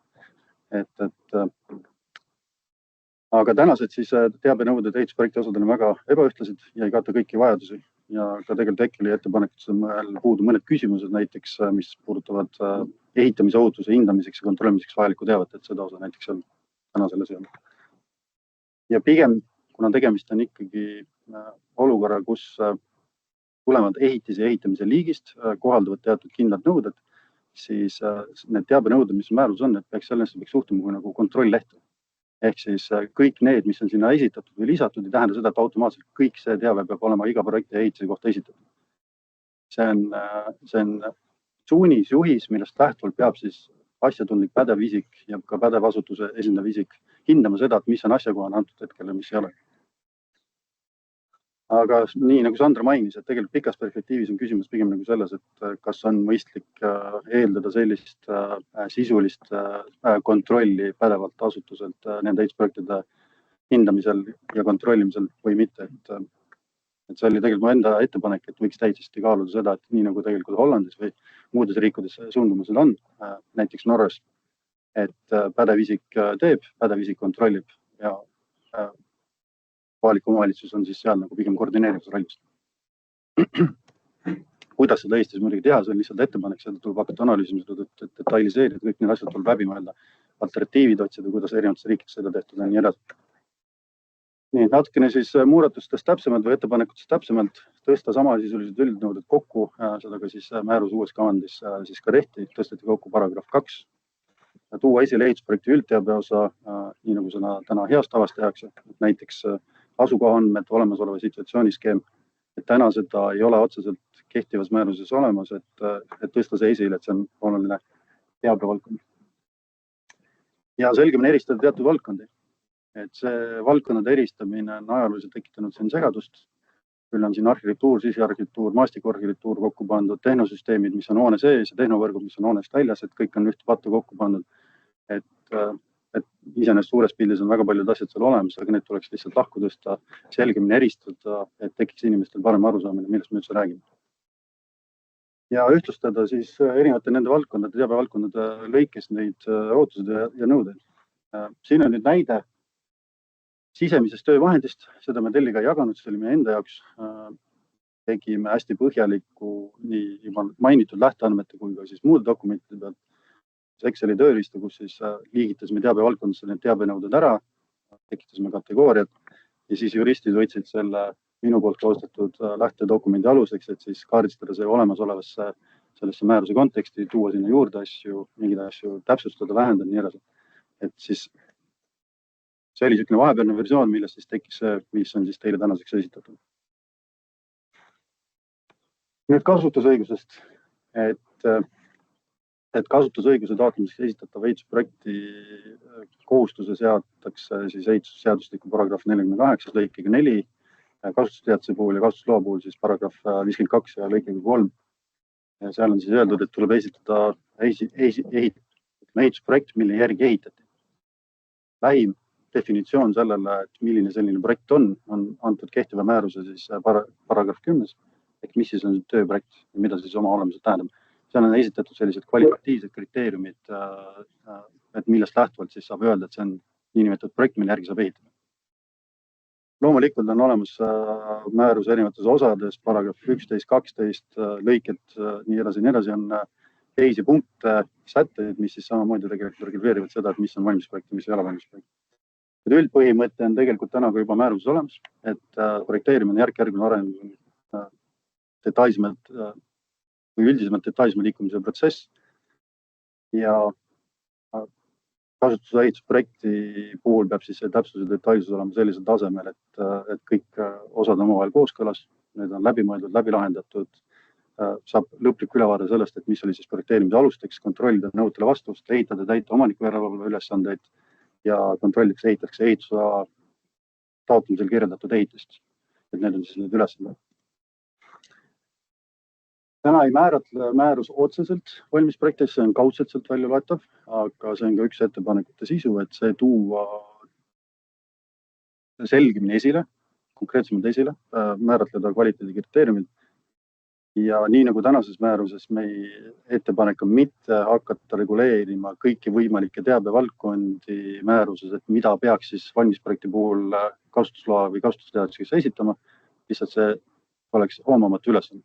Aga tänased siis teabenõuded ehitusprojekti osadel on väga ebaühtlased ja ei kata kõiki vajadusi ja ka tegelikult EKL-i ettepanekutes on puudu mõned küsimused näiteks, mis puudutavad ehitamise ohutuse hindamiseks ja kontrollimiseks vajalikku teavet, et seda osa näiteks on täna selles ei ole. Ja pigem, kuna tegemist on ikkagi olukorra, kus tulevad ehitise ja ehitamise liigist, kohalduvad teatud kindlad nõuded, siis need teabenõuded, mis määrus on, et peaks suhtuma kui nagu kontrolllehtu. Ehk siis kõik need, mis on sinna esitatud või lisatud, ei tähenda seda, et automaatselt kõik see teave peab olema iga projekti ja ehitise kohta esitatud. See on suunis, juhis, millest lähtuvalt peab siis asjatundlik pädev isik ja ka pädev asutuse esindav isik hindama seda, et mis on asjakohane antud hetkel ja mis ei ole. Aga nii nagu Sandra mainis, et tegelikult pikas perspektiivis on küsimus pigem nagu selles, et kas on mõistlik eeldada sellist sisulist kontrolli pädevalt asutuselt nende ehitusprojektide hindamisel ja kontrollimisel või mitte. Et see oli tegelikult mu enda ettepanek, et võiks täiesti kaaluda seda, et nii nagu tegelikult Hollandis või muudes riikides suundumusel on, näiteks Norras, et pädev isik teeb, pädev isik kontrollib ja kohalik omavalitsus on siis seal nagu pigem koordineerimise rollis. Kuidas seda Eestis muidugi teha, see on lihtsalt ettepanek, seda tuleb hakata analüüsima, detailiseerida, kõik need asjad tuleb läbi mõelda, alternatiivid otsida, kuidas erinevates riikides seda tehtud ja nii edasi. Nii, natukene siis muudatustest täpsemalt või ettepanekutest täpsemalt tõsta samasisulised üldnõuded kokku, seda ka siis määruse uues kavandis siis ka tehti, tõsteti kokku paragrahv 2, tuua esile ehitusprojekti üldteabe osa, nii nagu seda täna heas tavas tehakse, näiteks asukohaandmed, olemasoleva situatsiooniskeem, et täna seda ei ole otseselt kehtivas määruses olemas, et tõsta see esile, et see on oluline teabevaldkond. Ja selgemini eristada teatud valdkondi. Et see valdkonnade eristamine on ajalooliselt tekitanud siin segadust. Küll on siin arhitektuur, sisearhitektuur, maastikuarhitektuur kokku pandud, tehnosüsteemid, mis on hoone sees ja tehnovõrgud, mis on hoonest väljas, et kõik on ühte pattu kokku pandud. Et iseenesest suures pildis on väga paljud asjad seal olemas, aga need tuleks lihtsalt lahku tõsta, selgemini eristada, et tekiks inimestel parem arusaamine, millest me üldse räägime. Ja ühtlustada siis erinevate nende valdkondade, teabevaldkondade lõikes neid ootused ja nõudeid. Siin on nüüd näide sisemisest töövahendist, seda me telliga ei jaganud, see oli meie enda jaoks. Tegime hästi põhjaliku nii juba mainitud lähteandmete kui ka siis muude dokumentide pealt Exceli tööriista, kus siis liigitasime teabevaldkondadesse need teabenõuded ära, tekitasime kategooriad ja siis juristid võtsid selle minu poolt koostatud lähtedokumendi aluseks, et siis kaardistada see olemasolevasse sellesse määruse konteksti, tuua sinna juurde asju, mingeid asju täpsustada, vähendada ja nii edasi. Et siis see oli selline vahepealne versioon, millest siis tekkis see, mis on siis teile tänaseks esitatud. Nüüd kasutusõigusest, et kasutusõiguse taotlemiseks esitatava ehitusprojekti kohustuse seatakse siis ehitusseadustiku paragrahv 48 lõikega 4, kasutusteatise puhul ja kasutusloa puhul siis paragrahv 52 ja lõikega 3. Ja seal on siis öeldud, et tuleb esitada ehitusprojekt, mille järgi ehitati. Lähim definitsioon sellele, et milline selline projekt on antud kehtiva määruse siis paragrahv 10, ehk mis siis on tööprojekt ja mida siis oma olemuselt tähendab. Seal on esitatud sellised kvalitatiivsed kriteeriumid, et millest lähtuvalt siis saab öelda, et see on niinimetatud projekt, mille järgi saab ehitada. Loomulikult on olemas määruse erinevates osades, paragrahv 11, 12, lõiked, nii edasi on teisi punkte, sätteid, mis siis samamoodi tegelikult reguleerivad seda, et mis on valmisprojekt ja mis ei ole valmisprojekt. Üldpõhimõte on tegelikult täna ka juba määruses olemas, et projekteerimine järk-järgune areng detailsemalt või üldisemalt detailsema liikumise protsess ja kasutuse ehitusprojekti puhul peab siis see täpsus ja detailsus olema sellisel tasemel, et kõik osad on omavahel kooskõlas, need on läbimõeldud, läbi lahendatud, saab lõplik ülevaade sellest, et mis oli siis projekteerimise alusteks, kontrollida nõuetele vastavust, ehitada, täita omaniku järelevalve ülesandeid ja kontrollitakse ehitatakse ehitusala taotlemisel kirjeldatud ehitist. Et need on siis need ülesanded. Täna ei määratle määrus otseselt valmisprojektis, see on kaudselt sealt välja loetav, aga see on ka üks ettepanekute sisu, et see tuua selgemini esile, konkreetsemalt esile, määratleda kvaliteedi kriteeriumid. Ja nii nagu tänases määruses meie ettepanek on mitte hakata reguleerima kõiki võimalikke teabevaldkondi määruses, et mida peaks siis valmisprojekti puhul kasutusloa või kasutusteaduseks esitama, lihtsalt see oleks hoomamatu ülesanne.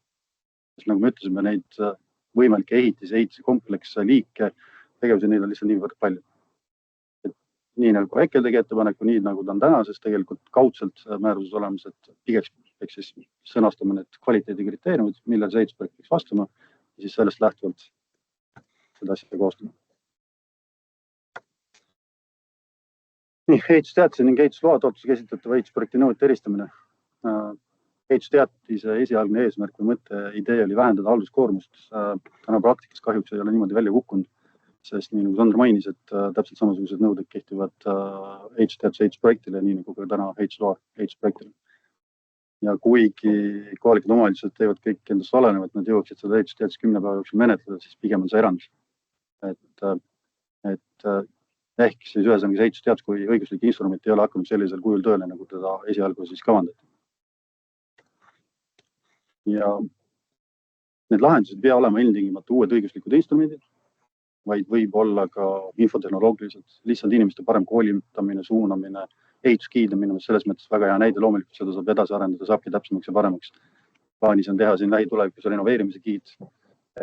Nagu me ütlesime, neid võimalikke ehitise kompleksse liike, tegevusi neid on lihtsalt niivõrd palju. Et nii nagu EKL tegi ettepaneku, nii nagu ta on tänases tegelikult kaudselt määruses olemas, et pigeks peaks siis sõnastama need kvaliteedi kriteeriumid, millel see ehitusprojekt peaks vastama ja siis sellest lähtuvalt seda asja koostama. Nii, ehitusteatise ning ehitusloa taotlusega esitatava ehitusprojekti nõuete eristamine. Ehitusteatise esialgne eesmärk või mõtte idee oli vähendada halduskoormust. Täna praktikas kahjuks ei ole niimoodi välja kukkunud, sest nii nagu Sandra mainis, et täpselt samasugused nõuded kehtivad ehitusteatise ehitusprojektile, nii nagu ka täna ehitusloa ehitusprojektile. Ja kuigi kohalikud omavalitsused teevad kõik endast olenevat, nad jõuaksid seda ehitusteatist 10 päeva jooksul menetleda, siis pigem on see erand. Ehk siis ühesõnaga see ehitusteatis kui õiguslik instrument ei ole hakanud sellisel kujul tööle, nagu teda esialgu siis kavandati. Ja need lahendused ei pea olema ilmtingimata uued õiguslikud instrumendid, vaid võib olla ka infotehnoloogiliselt, lihtsalt inimeste parem koolitamine, suunamine, ehituskiidamine, selles mõttes väga hea näide, loomulikult seda saab edasi arendada, saabki täpsemaks ja paremaks. Plaanis on teha siin lähitulevikus renoveerimise giid,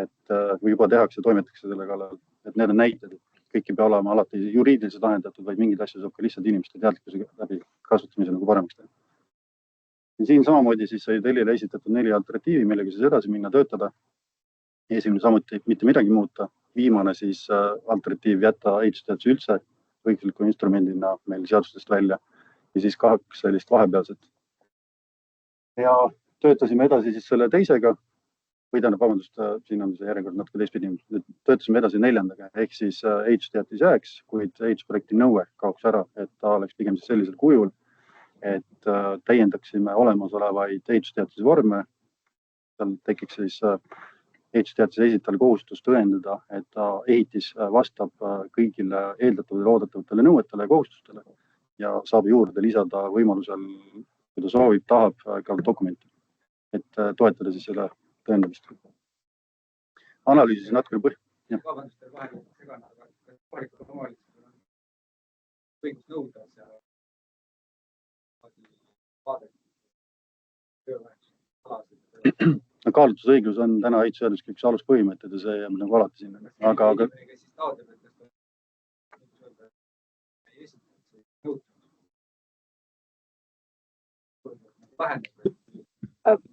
et või juba tehakse, toimetakse selle kallal, et need on näited, et kõik ei pea olema alati juriidiliselt lahendatud, vaid mingid asju saab ka lihtsalt inimeste teadlikkusega läbi kasvatamise nagu paremaks teha. Ja siin samamoodi siis sai tellile esitatud 4 alternatiivi, millega siis edasi minna töötada. Esimene samuti mitte midagi muuta. Viimane siis alternatiiv jätta ehitusteadus üldse õigusliku instrumendina meil seadustest välja ja siis 2 sellist vahepealset. Ja töötasime edasi siis selle teisega, või tähendab, vabandust, siin on see järjekord natuke teistpidi. Töötasime edasi 4. ehk siis ehitusteatis jääks, kuid ehitusprojekti nõue kaoks ära, et ta oleks pigem siis sellisel kujul, et täiendaksime olemasolevaid ehitusteatise vorme. Seal tekiks siis ehitusteatise esitajal kohustus tõendada, et ta ehitis vastab kõigile eeldatavatele oodatavale nõuetele ja kohustustele ja saab juurde lisada võimalusel, kui ta soovib, tahab ka dokumenti, et toetada siis selle tõendamist. Analüüsis natukene Vabandust, vahel segane, aga kohalikud omavalitsused on õigus nõuda seal kaalutlusõiglus on täna ehitusseaduses üks aluspõhimõtted ja see jääb nagu alati sinna. Aga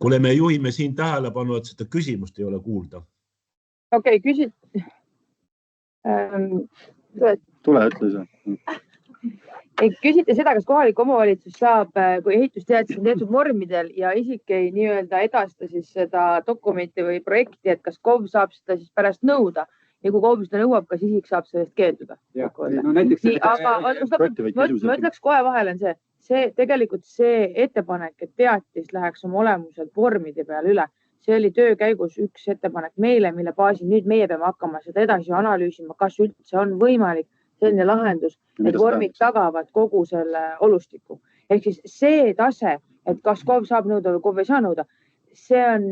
kuule, me juhime siin tähelepanu, et seda küsimust ei ole kuulda. Okei, küsid. Tule, ütle see. Küsite seda, kas kohalik omavalitsus saab, kui ehitusteatis on tehtud vormidel ja isik ei nii-öelda edasta siis seda dokumenti või projekti, et kas KOV saab seda siis pärast nõuda ja kui KOV seda nõuab, kas isik saab sellest keelduda? No, näiteks... Ma ütleks kohe vahel on see tegelikult see ettepanek, et teatis läheks oma olemuselt vormide peale üle. See oli töö käigus üks ettepanek meile, mille baasil nüüd meie peame hakkama seda edasi analüüsima, kas üldse on võimalik selline lahendus, et vormid tagavad kogu selle olustiku. Ehk siis see tase, et kas KOV saab nõuda või KOV ei saa nõuda, see on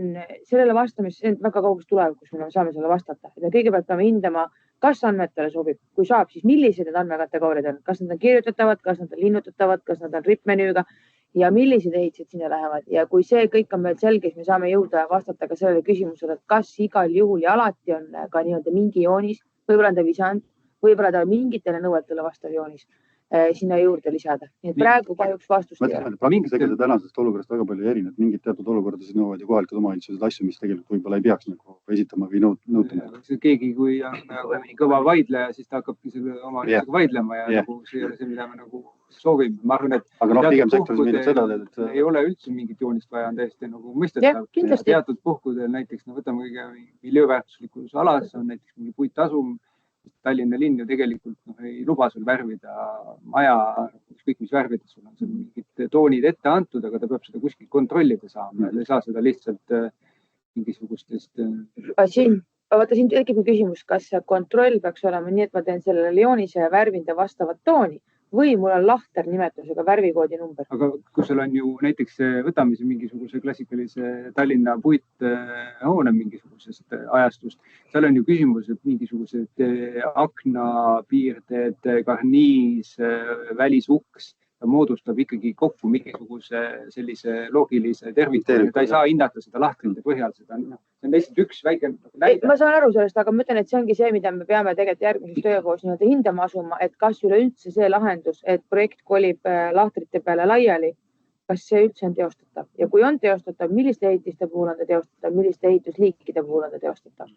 sellele vastamist, see on väga kaugus tulevikus, me saame selle vastata. Ja kõigepealt peame hindama, kas andmetele sobib, kui saab, siis millised need andmekategooriad on, kas nad on kirjutatavad, kas nad on linnutatavad, kas nad on ripmenüüga ja millised ehitised sinna lähevad. Ja kui see kõik on meil selge, siis me saame jõuda vastata ka sellele küsimusele, et kas igal juhul ja alati on ka nii-öelda mingi joonis, võib-olla on ta visand, võib-olla ta mingitele nõuetele vastav joonis sinna juurde lisada. Nii et praegu kahjuks vastust ei ole. Praktikas tänasest olukorrast väga palju erinev. Mingid teatud olukordas nõuavad ja kohalikud omavalitsused asju, mis tegelikult võib-olla ei peaks nagu esitama või nõutama. Keegi, kui on kõva vaidleja, siis ta hakkabki selle omavalitsusega vaidlema ja nagu see ei ole see, mida me nagu soovime. Ma arvan, et ei ole üldse mingit joonist vaja, on täiesti nagu mõistetav. Teatud puhkudel näiteks, võtame kõige miljööväärtuslikus alas, on näiteks mingi puitasum, Tallinna linn ju tegelikult ei luba sul värvida maja, kõik mis värvides sul on seal mingid toonid ette antud, aga ta peab seda kuskilt kontrollida saama. Ei saa seda lihtsalt mingisugustest... Siin tekib küsimus, kas see kontroll peaks olema nii, et ma teen sellele joonise ja värvinda vastavat tooni või mul on lahter nimetusega värvikoodi number. Aga kui sul on ju näiteks, võtame mingisuguse klassikalise Tallinna puithoone mingisugusest ajastust, seal on ju küsimus, et mingisugused aknapiirded, karniis, välisuks moodustab ikkagi kokku mingisuguse sellise loogilise terviku. Ta ei saa hinnata seda lahtrinde põhjal. See on lihtsalt üks väike näide. Ma saan aru sellest, aga ma ütlen, et see ongi see, mida me peame tegelikult järgmises töökoos hindama asuma, et kas üleüldse see lahendus, et projekt kolib lahtrite peale laiali, kas see üldse on teostatav. Ja kui on teostatav, milliste ehitiste puhul on ta teostatav, milliste ehitusliikide puhul on ta teostatav.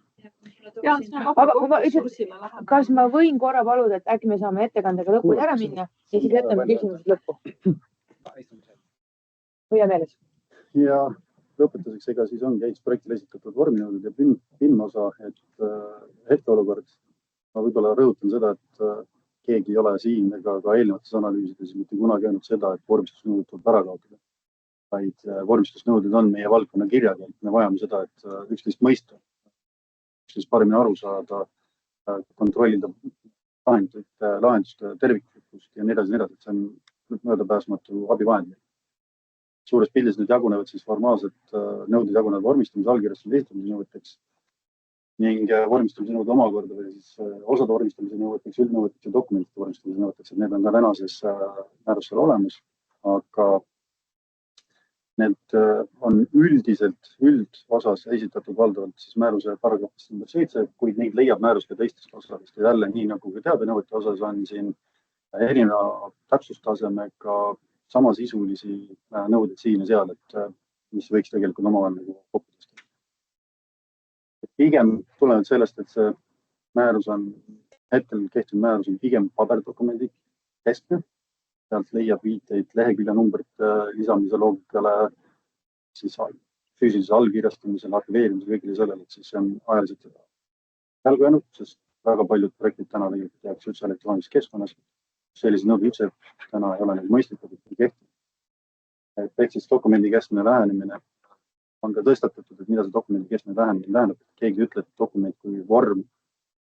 Kas ma võin korra paluda, et äkki me saame ettekandega lõpuni ära minna ja siis jätame küsimused lõppu? Hoia meeles. Ja lõpetuseks, ega siis ongi ehitusprojektile esitatud vorminõuded ja PIM osa, et hetkeolukord. Ma võib-olla rõhutan seda, et keegi ei ole siin ega ka eelnevates analüüsides mitte kunagi öelnud seda, et vormistusnõuded tuleb ära kaotada. Vaid vormistusnõuded on meie valdkonna kirjad, et me vajame seda, et üksteist mõista. Siis paremini aru saada, kontrollida lahenduste terviklikkust ja nii edasi, et see on möödapääsmatu abivahend. Suures pildis nüüd jagunevad siis formaalselt nõuded jagunevad vormistamise, allkirjastamise, esitamise nõueteks ning vormistamise nõude omakorda või siis osade vormistamise nõueteks, üldnõueteks ja dokumentide vormistamise nõueteks, et need on ka tänases määrusel olemas, aga need on üldosas esitatud valdavalt siis määruse paragrahvist nr 7, kuid neid leiab määrus ka teistest osadest. Ja jälle nii nagu ka teabenõuete osas on siin erineva täpsustasemega samasisulisi nõudeid siin ja seal, et mis võiks tegelikult omavahel nagu kokku tõsta. Pigem tulenevalt sellest, et see määrus on, hetkel kehtiv määrus on pigem paberdokumendi keskne, sealt leiab viiteid lehekülje numbrite lisamise loogikale, siis füüsilise allkirjastamisele, arhiveerimisele, kõigile sellele, et siis see on ajaliselt jälgu jäänud, sest väga paljud projektid täna tegelikult tehakse üldse elektroonilises keskkonnas. Sellised nõuded üldse täna ei ole nüüd mõistlikud, et kehtiv. Ehk siis dokumendi keskne lähenemine on ka tõstatatud, et mida see dokumendi keskne lähenemine tähendab. Keegi ütleb, et dokument kui vorm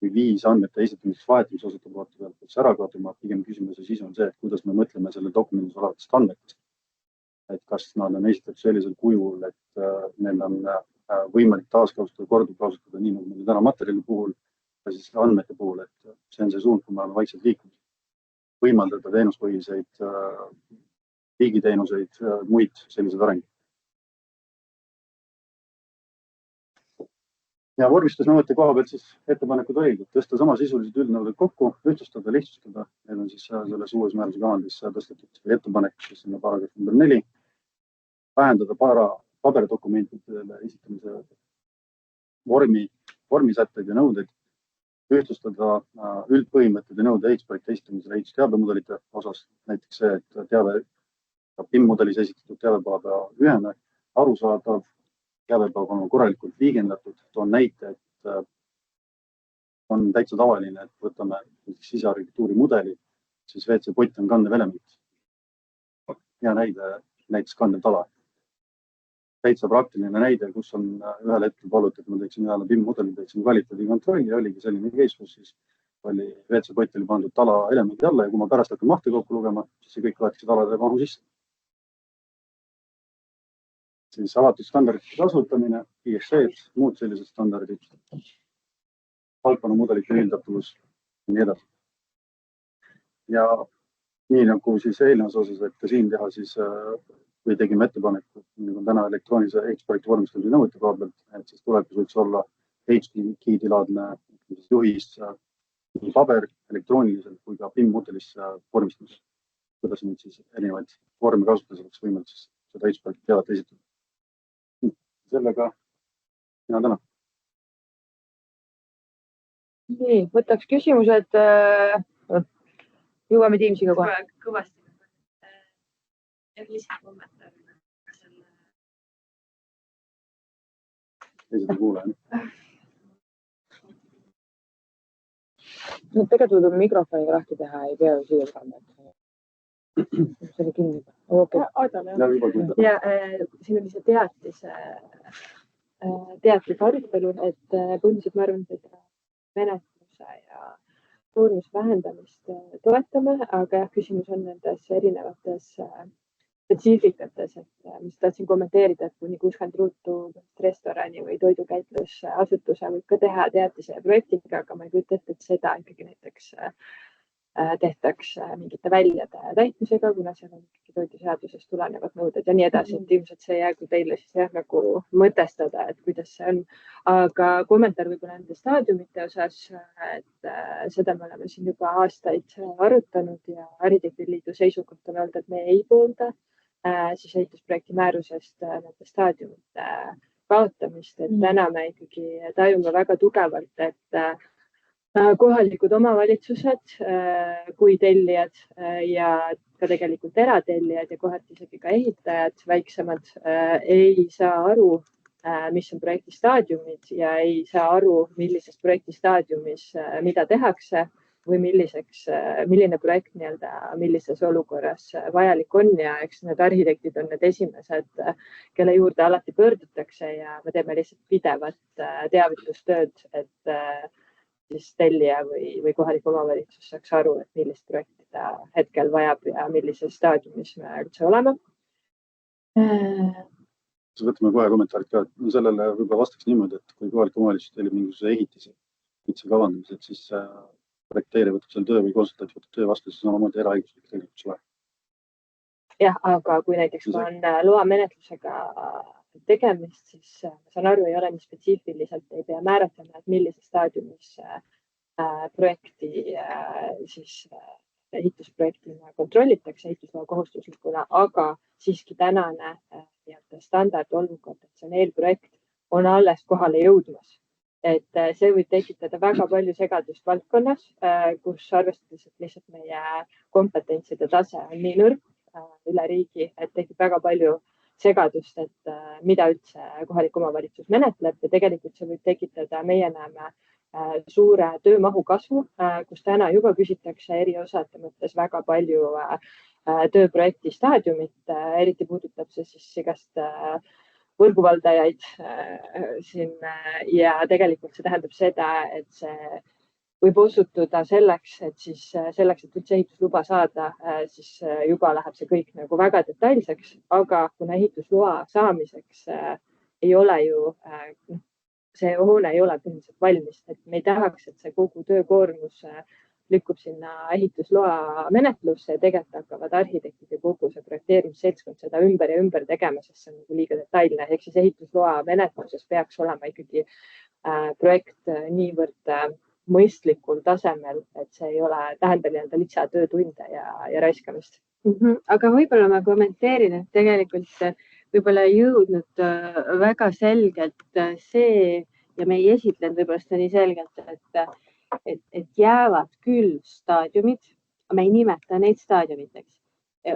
või viis andmete esitamiseks vahetamise osutukohta pealt peaks ära kaotama. Pigem küsimuse sisu on see, et kuidas me mõtleme selle dokumendis olevatest andmetest. Et kas nad on esitatud sellisel kujul, et neil on võimalik taaskasutada, korduvkasutada, nii nagu meil täna materjali puhul ja siis andmete puhul, et see on see suund, kui me oleme vaikselt liikunud. Võimaldada teenuspõhiseid riigiteenuseid, muid selliseid arenguid. Ja vormistusnõuete koha pealt siis ettepanekud olid, et tõsta samasisulised üldnõuded kokku, ühtlustada, lihtsustada. Need on siis selles uues määruse kavandis tõstetud ettepanek, siis on paragrahv number 4. Vähendada paberdokumentidele esitamise vormisätteid ja nõudeid, ühtlustada üldpõhimõtted ja nõude ehitusprojekti esitamisele ehitusteabemudalite osas. Näiteks see, et teave PIM-mudelis esitatud teavepäeva ühene, arusaadav, teavepäeva on korralikult liigendatud. Toon näite, et on täitsa tavaline, et võtame sisearhitektuuri mudeli, siis WC-pott on kandev element. Ja näide näiteks kandev tala. Täitsa praktiline näide, kus on ühel hetkel palutud, et ma teeksin ühele PIM-mudeli, teeksin kvaliteedikontrolli ja oligi selline case, kus siis oli WC-pott oli pandud tala elemendi alla ja kui ma pärast hakkan mahte kokku lugema, siis see kõik võetakse talade mahu sisse. Siis avatud standardite kasutamine, ISC-d, muud sellised standardid, valdkonna mudelite ühildatavus ja nii edasi. Ja nii nagu siis eelnevas osas, et ka siin teha siis või tegime ettepaneku, nagu täna elektroonilise ehitusprojekti vormistamise nõuete koha pealt, et siis tulevikus võiks olla HDKey-laadne juhis nii paber elektrooniliselt kui ka PIM-mudelis vormistamise. Kuidas nüüd siis erinevaid vormi kasutades oleks võimalik siis seda ehitusprojekti teavet esitada. Sellega mina tänan. Nii, võtaks küsimused. Jõuame Teamsiga kohe. Kõvasti. Lihtsalt kommentaar. Teised ei kuule. No, tegelikult võib mikrofoniga lahti teha, ei pea siia kanda. See oli kinni. Okay. Ja siin oli see teatis arutelu, et põhimõtteliselt ma arvan, et menetluse ja koormuse vähendamist toetame, aga küsimus on nendes erinevates spetsiifikates, et mis tahtsin kommenteerida, et kuni 60 ruutu restorani või toidukäitlusasutuse võib ka teha teatise ja projektiga, aga ma ei kujuta ette, et seda ikkagi näiteks tehtaks mingite väljade täitmisega, kuna seal on ikkagi toiduseadusest tulenevad nõuded ja nii edasi, et ilmselt see jäägu teile siis jah, nagu mõtestada, et kuidas see on. Aga kommentaar võib-olla nende staadiumite osas, et seda me oleme siin juba aastaid arutanud ja Arhitektide Liidu seisukoht on olnud, et me ei poolda siis ehitusprojekti määrusest nende staadiumite kaotamist, et täna me ikkagi tajume väga tugevalt, et kohalikud omavalitsused kui tellijad ja ka tegelikult eratellijad ja kohati isegi ka ehitajad, väiksemad, ei saa aru, mis on projekti staadiumid ja ei saa aru, millises projekti staadiumis mida tehakse või milline projekt millises olukorras vajalik on ja eks need arhitektid on need esimesed, kelle juurde alati pöördutakse ja me teeme lihtsalt pidevat teavitustööd, et siis tellija või kohalik omavalitsus saaks aru, et millist projekti ta hetkel vajab ja millises staadiumis me üldse oleme. Võtame kohe kommentaarid ka. Sellele võib-olla vastaks niimoodi, et kui kohalik omavalitsus tellib mingisuguse ehitise kavandamised, siis projekteerija võtab seal töö või konsultant võtab töö vastu, siis samamoodi eraõiguslik tegelikult suhe. Jah, aga kui näiteks on loa menetlusega tegemist, siis ma saan aru, ei ole nii spetsiifiliselt, ei pea määratlema, et millises staadiumis projekti siis ehitusprojektina kontrollitakse ehitusloa kohustuslikuna, aga siiski tänane standardolukord, et see on eelprojekt, on alles kohale jõudmas. Et see võib tekitada väga palju segadust valdkonnas, kus arvestades, et lihtsalt meie kompetentside tase on nii nõrk üle riigi, et tekib väga palju segadust, et mida üldse kohalik omavalitsus menetleb ja tegelikult see võib tekitada, meie näeme suure töömahu kasvu, kus täna juba küsitakse eri osade mõttes väga palju tööprojekti staadiumit, eriti puudutab see siis igast võrguvaldajaid siin ja tegelikult see tähendab seda, et see võib osutuda selleks, et üldse ehitusluba saada, siis juba läheb see kõik nagu väga detailseks, aga kuna ehitusloa saamiseks ei ole ju, see hoone ei ole põhimõtteliselt valmis, et me ei tahaks, et see kogu töökoormus lükkub sinna ehitusloa menetlusse ja tegelikult hakkavad arhitektid ja kogu see projekteerimisseltskond seda ümber ja ümber tegema, sest see on nagu liiga detailne. Ehk siis ehitusloa menetluses peaks olema ikkagi projekt niivõrd mõistlikul tasemel, et see ei ole, tähendab lisatöötunde ja raiskamist. Aga võib-olla ma kommenteerin, et tegelikult võib-olla ei jõudnud väga selgelt see ja me ei esitlenud võib-olla seda nii selgelt, et jäävad küll staadiumid, me ei nimeta neid staadiumiteks.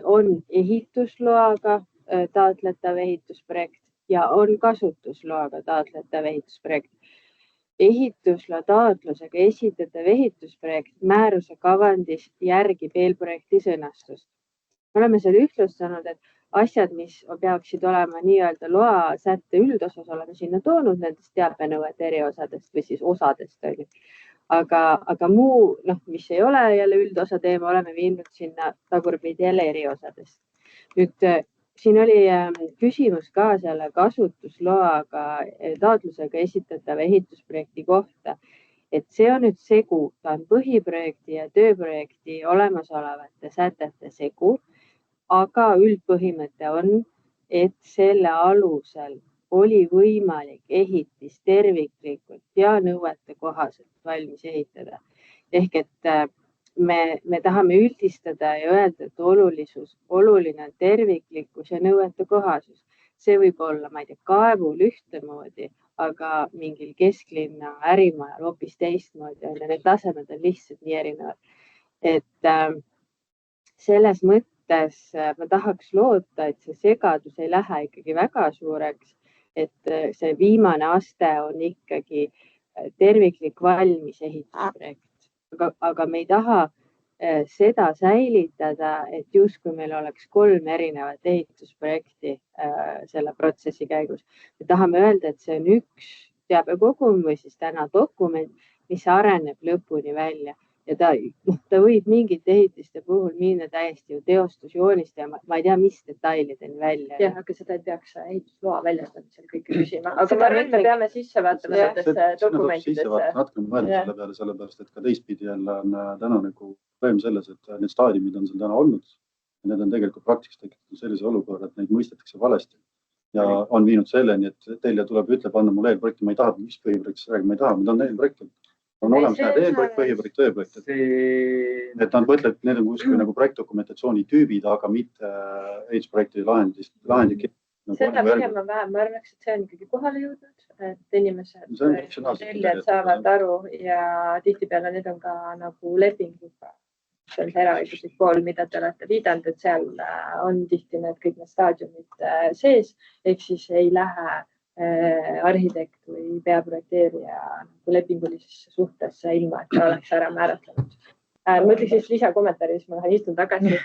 On ehitusloaga taotletav ehitusprojekt ja on kasutusloaga taotletav ehitusprojekt. Ehitusloa taotlusega esitatav ehitusprojekt määruse kavandis järgib eelprojekti sõnastust. Me oleme seal ühtlustanud, et asjad, mis peaksid olema nii-öelda loa sätte üldosas, oleme sinna toonud nendest teabenõuete eriosadest või siis osadest. Aga muu, mis ei ole jälle üldosa teema, oleme viinud sinna tagurpidi jälle eriosadest. Nüüd siin oli küsimus ka selle kasutusloaga taotlusega esitatava ehitusprojekti kohta, et see on nüüd segu, ta on põhiprojekti ja tööprojekti olemasolevate sätete segu, aga üldpõhimõte on, et selle alusel oli võimalik ehitis terviklikult ja nõuete kohaselt valmis ehitada. Ehk et me tahame üldistada ja öelda, et oluline on terviklikkus ja nõuete kohasus. See võib olla, ma ei tea, kaevul ühtemoodi, aga mingil kesklinna ärimajal hoopis teistmoodi. Need tasemed on lihtsalt nii erinevad. Et selles mõttes ma tahaks loota, et see segadus ei lähe ikkagi väga suureks, et see viimane aste on ikkagi terviklik valmis ehitusprojekt. Aga me ei taha seda säilitada, et justkui meil oleks 3 erinevat ehitusprojekti selle protsessi käigus. Me tahame öelda, et see on üks teabekogum või siis täna dokument, mis areneb lõpuni välja. Ja ta võib mingite ehitiste puhul minna täiesti ju teostusjoonist ja ma ei tea, mis detailideni välja. Jah, aga seda ei peaks ehitusloa väljastamisel kõike küsima. Aga ma arvan, et me peame sisse vaatama nendesse dokumentidesse. Natuke mõelda selle peale, sellepärast, et ka teistpidi jälle on täna nagu probleem selles, et need staadiumid on seal täna olnud. Need on tegelikult praktikas tekitatud sellise olukorra, et neid mõistetakse valesti. Ja on viinud selleni, et teile tuleb ütleb, anna mulle eelprojekti, ma ei taha, mis põhiprojektist räägib, ma ei taha, ma tahan eelprojekti. On olemas näed eelprojekt, põhiprojekt, tööprojekt. Et nad mõtleb, need on kuskil nagu projektdokumentatsiooni tüübid, aga mitte ehitusprojekti lahendid. Seda pigem on vähem, ma arvaks, et see on ikkagi kohale jõudnud, et inimesed saavad aru ja tihtipeale need on ka nagu lepinguga. See on see eraõiguslik pool, mida te olete viidanud, et seal on tihti kõik need staadiumid sees, ehk siis ei lähe arhitekt või peaprojekteerija lepingulisesse suhtesse ilma, et ta oleks ära määratlenud. Ma ütleks siis lisakommentaari, siis ma istun tagasi,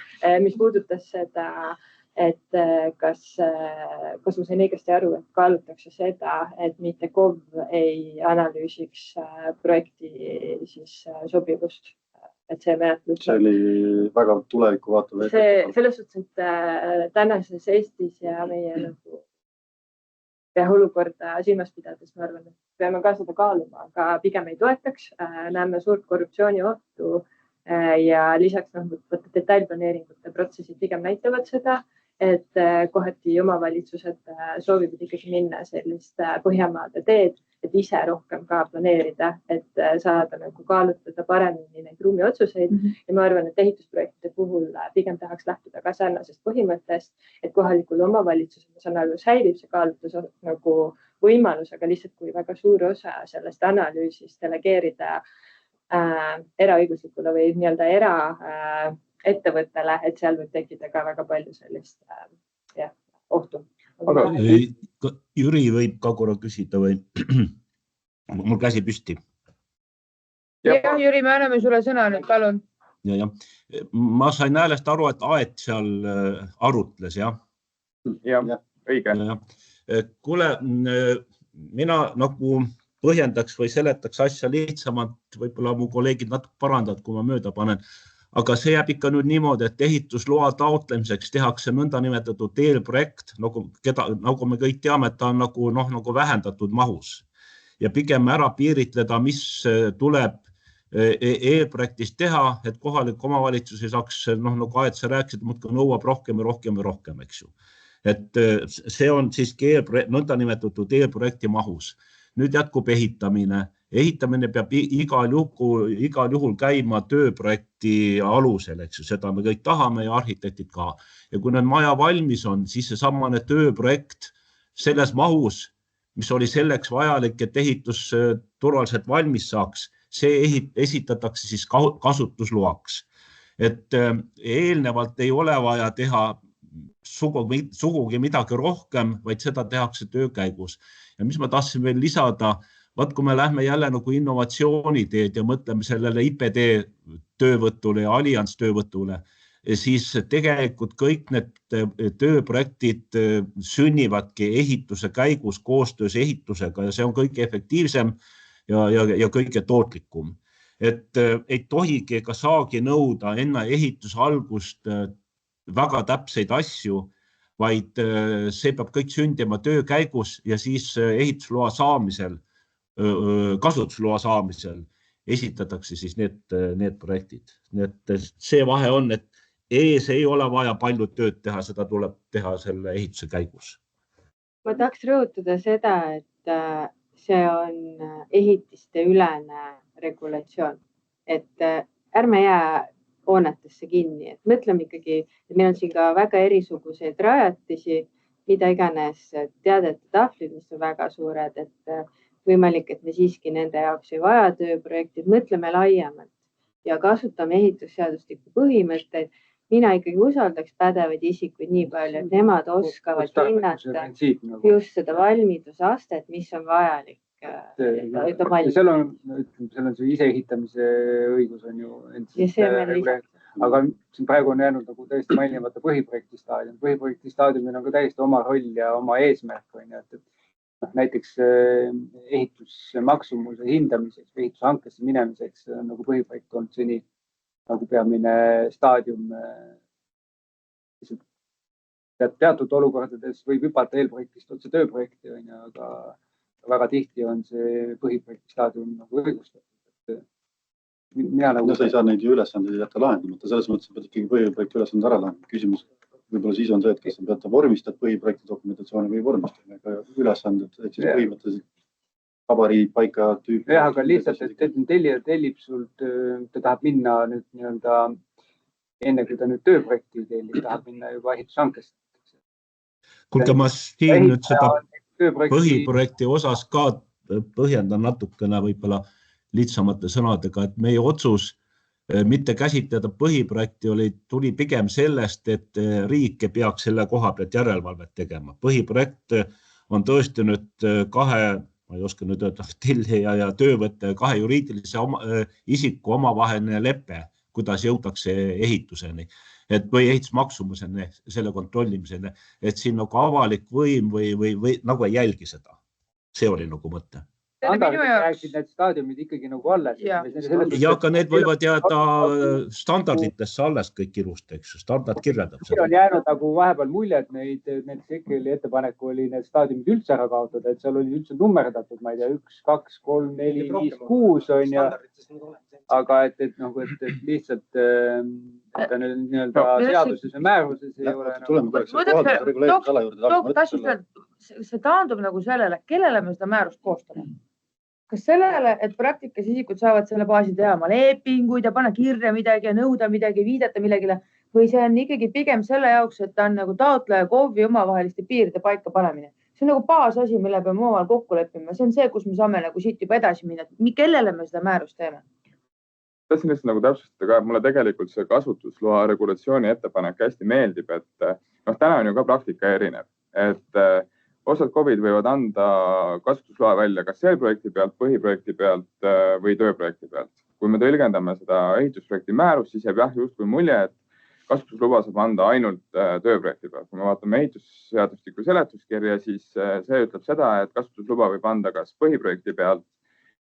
mis puudutas seda, et kas ma sain õigesti aru, et kaalutakse seda, et mitte KOV ei analüüsiks projekti siis sobivust. Et see menetlus. See oli väga tulevikku vaatav. Selles suhtes, et tänases Eestis ja meie olukorda silmas pidades, ma arvan, et peame ka seda kaaluma, aga pigem ei toetaks. Näeme suurt korruptsiooniohtu ja lisaks detailplaneeringute protsessid pigem näitavad seda, et kohati omavalitsused soovivad ikkagi minna sellist Põhjamaade teed, et ise rohkem ka planeerida, et saada nagu kaalutleda paremini neid ruumiotsuseid. Ja ma arvan, et ehitusprojektide puhul pigem tahaks lähtuda ka sellisest põhimõttest, et kohalikul omavalitsusel, ma saan aru, säilib see kaalutlus nagu võimalus, aga lihtsalt kui väga suur osa sellest analüüsist delegeerida eraõiguslikule või nii-öelda eraettevõttele, et seal võib tekkida ka väga palju sellist ohtu. Aga Jüri võib ka korra küsida või mul käsi püsti. Ja, Jüri, me anname sulle sõna nüüd, palun. Ja. Ma sain häälest aru, et Aet seal arutles, jah? Ja, õige. Kuule, mina nagu põhjendaks või seletaks asja lihtsamalt, võib-olla mu kolleegid natuke parandavad, kui ma mööda panen. Aga see jääb ikka nüüd niimoodi, et ehitusloa taotlemiseks tehakse nõnda nimetatud eelprojekt, nagu me kõik teame, et ta on nagu vähendatud mahus. Ja pigem ära piiritleda, mis tuleb eelprojektist teha, et kohalik omavalitsus ei saaks, nagu Aet sa rääkisid, muudkui nõuab rohkem ja rohkem ja rohkem, eks ju. Et see on siiski nõnda nimetatud eelprojekti mahus. Nüüd jätkub ehitamine. Ehitamine peab igal juhul käima tööprojekti alusel, eks ju, seda me kõik tahame ja arhitektid ka. Ja kui need maja valmis on, siis see samane tööprojekt selles mahus, mis oli selleks vajalik, et ehitus turvaliselt valmis saaks, see esitatakse siis kasutusloaks. Et eelnevalt ei ole vaja teha sugugi midagi rohkem, vaid seda tehakse töö käigus. Ja mis ma tahtsin veel lisada, vaat kui me lähme jälle nagu innovatsiooniteed ja mõtleme sellele IPD töövõtule ja Allianz töövõtule, siis tegelikult kõik need tööprojektid sünnivadki ehituse käigus koostöös ehitusega ja see on kõige efektiivsem ja kõige tootlikum. Et ei tohigi ega saagi nõuda enne ehituse algust väga täpseid asju, vaid see peab kõik sündima töö käigus ja siis ehitusloa saamisel, kasutusloa saamisel esitatakse siis need projektid. See vahe on, et ees ei ole vaja palju tööd teha, seda tuleb teha selle ehituse käigus. Ma tahaks rõhutada seda, et see on ehitiste ülene regulatsioon, et ärme jää hoonetesse kinni, et mõtleme ikkagi, et meil on siin ka väga erisuguseid rajatisi, mida iganes teadete tahvlid, mis on väga suured, et võimalik, et me siiski nende jaoks ei vaja tööprojektid, mõtleme laiemalt ja kasutame ehitusseadustiku põhimõtteid. Mina ikkagi usaldaks pädevaid isikuid nii palju, et nemad oskavad hinnata just seda valmidusastet, mis on vajalik. Seal on see iseehitamise õigus on ju aga praegu on jäänud nagu täiesti mainimata põhiprojekti staadium. Põhiprojekti staadiumil on ka täiesti oma roll ja oma eesmärk. Näiteks ehitusmaksumuse hindamiseks, ehitushankesse minemiseks nagu põhiprojekt on seni nagu peamine staadium. Teatud olukordades võib hüpata eelprojektist otse tööprojekti, aga väga tihti on see põhiprojekti staadium nagu õigustatud. Sa ei saa neid ülesandeid jätta lahendamata, selles mõttes pead ikkagi põhiprojekti ülesanded ära lahendama. Küsimus võib-olla siis on see, et kas sa pead vormistad põhiprojekti dokumentatsiooni või vormistad ka ülesanded, ehk siis põhimõtteliselt kabariid, paika tüüp. Jah, aga lihtsalt, et tellija tellib sult, ta tahab minna nüüd nii-öelda enne, kui ta nüüd tööprojekti tellib, tahab minna juba ehitushankest. Kuulge, ma siin nüüd seda põhiprojekti osas ka põhjendan natukene võib-olla lihtsamate sõnadega, et meie otsus mitte käsitleda põhiprojekti tuli pigem sellest, et riik ei peaks selle koha pealt järelevalvet tegema. Põhiprojekt on tõesti nüüd ma ei oska nüüd öelda, tellija ja töövõtte kahe juriidilise isiku omavaheline lepe, kuidas jõutakse ehituseni. Või ehitusmaksumuseni, selle kontrollimiseni, et siin nagu avalik võim või nagu ei jälgi seda. See oli nagu mõte. Rääksid need staadiumid ikkagi nagu alles. Ja, aga need võivad jääda standarditesse alles kõik ilusti, eks ju. Standard kirjeldab seda. On jäänud nagu vahepeal mulje, et näiteks EKRE ettepanek oli need staadiumid üldse ära kaotada, et seal oli üldse nummerdatud, ma ei tea, 1, 2, 3, 4, 5, 6 on ja aga et lihtsalt nii-öelda seaduses ja määruses ei ole. See taandub nagu sellele, kellele me seda määrust koostame. kas sellele, et praktikas isikud saavad selle baasi teha oma lepinguid ja panna kirja midagi ja nõuda midagi, viidata millegile või see on ikkagi pigem selle jaoks, et ta on nagu taotleja KOV-i omavaheliste piiride paika panemine. See on nagu baasasi, mille peame omavahel kokku leppima. See on see, kus me saame nagu siit juba edasi minna. Kellele me seda määrust teeme? Tahtsin lihtsalt nagu täpsustada ka, et mulle tegelikult see kasutusloa regulatsiooni ettepanek hästi meeldib, et täna on ju ka praktika erinev, et osad KOV-id võivad anda kasutusloa välja kas eelprojekti pealt, põhiprojekti pealt või tööprojekti pealt. Kui me tõlgendame seda ehitusprojekti määrust, siis jääb justkui mulje, et kasutusluba saab anda ainult tööprojekti pealt. Kui me vaatame ehitusseadustiku seletuskirja, siis see ütleb seda, et kasutusluba võib anda kas põhiprojekti pealt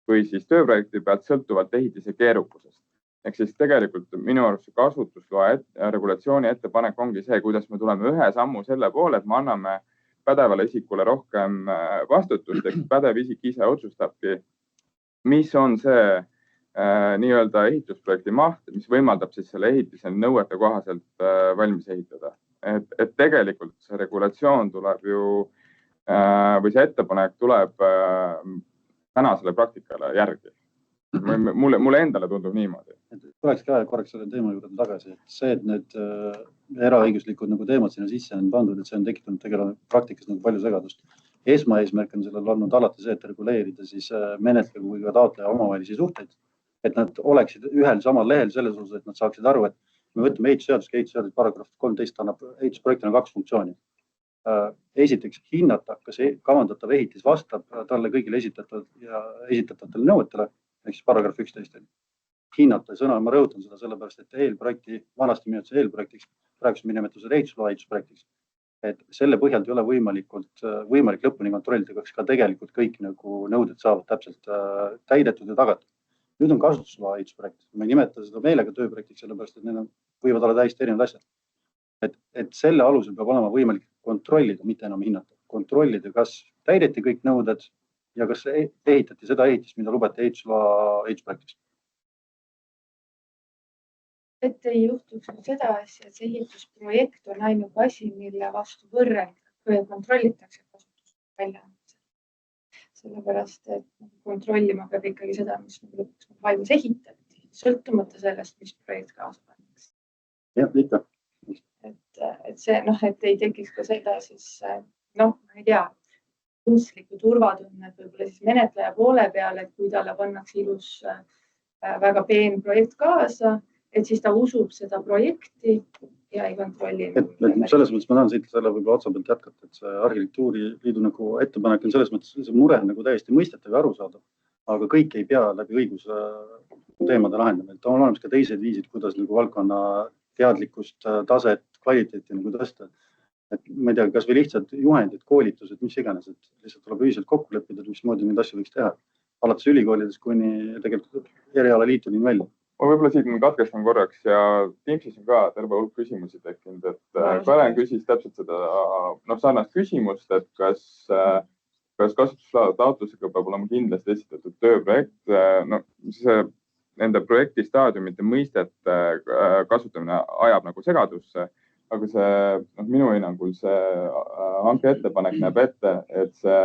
või siis tööprojekti pealt sõltuvalt ehitise keerukusest. Ehk siis tegelikult minu arust see kasutusloa regulatsiooni ettepanek ongi see, kuidas me tuleme ühe sammu selle poole, et me anname pädevale isikule rohkem vastutust, ehk pädev isik ise otsustabki, mis on see nii-öelda ehitusprojekti maht, mis võimaldab siis selle ehitise nõuete kohaselt valmis ehitada. Et tegelikult see regulatsioon tuleb ju või see ettepanek tuleb tänasele praktikale järgi. Mulle endale tundub niimoodi. Tuleks ka korraks selle teema juurde tagasi, et see, et need eraõiguslikud nagu teemad sinna sisse on pandud, et see on tekitanud tegelikult praktikas nagu palju segadust. Esmaeesmärk on sellel olnud alati see, et reguleerida siis menetleja kui ka taotleja omavahelisi suhteid, et nad oleksid ühel samal lehel selles osas, et nad saaksid aru, et me võtame ehitusseadus paragrahv 13 annab ehitusprojektina 2 funktsiooni. Esiteks hinnata, kas kavandatav ehitis vastab talle kõigile esitatavatele nõuetele, ehk siis paragrahv 11. Hinnata sõna, ma rõhutan seda sellepärast, et eelprojekti, vanasti nimetuse eelprojektiks, praegu me nimetame seda ehitusloa ehitusprojektiks. Et selle põhjalt ei ole võimalik lõpuni kontrollida, kas ka tegelikult kõik nagu nõuded saavad täpselt täidetud ja tagatud. Nüüd on kasutusloa ehitusprojekt. Ma ei nimeta seda meelega tööprojektiks, sellepärast, et need võivad olla täiesti erinevad asjad. Et selle alusel peab olema võimalik kontrollida, mitte enam hinnata. Kontrollida, kas täideti kõik nõuded ja kas ehitati seda ehitist, mida lubati ehitusloa ehitusprojektist. Et ei juhtuks seda asja, et see ehitusprojekt on ainult asi, mille vastu kontrollitakse kasutus välja. Sellepärast, et kontrollima peab ikkagi seda, mis lõpuks valmis ehitati, sõltumata sellest, mis projekt kaasa pannakse. Jah, ikka. Et see, et ei tekiks ka seda, siis ma ei tea, kunstlikku turvatunnet võib-olla siis menetleja poole peale, et kui talle pannakse ilus väga peen projekt kaasa, et siis ta usub seda projekti ja ei kontrolli. Selles mõttes ma tahan siit selle võib-olla otsa pealt jätkata, et see Arhitektuuriliidu nagu ettepanek on selles mõttes, see mure on nagu täiesti mõistetav ja arusaadav, aga kõik ei pea läbi õiguse teemade lahendama. On olemas ka teised viisid, kuidas nagu valdkonna teadlikkust, taset, kvaliteeti nagu tõsta. Et ma ei tea, kas või lihtsalt juhendid, koolitused, mis iganes, et lihtsalt tuleb ühiselt kokku leppida, mismoodi neid asju võiks teha. Alates ülikoolides kuni tegelikult erialaliitudeni välja. Ma võib-olla siit katkestan korraks ja Teamsis on ka terve hulk küsimusi tekkinud, et Karen küsis täpselt seda sarnast küsimust, et kas kasutusloa taotlusega peab olema kindlasti esitatud tööprojekt. Nende projekti staadiumite mõistete kasutamine ajab nagu segadusse, aga see minu hinnangul see hanke ettepanek näeb ette, et see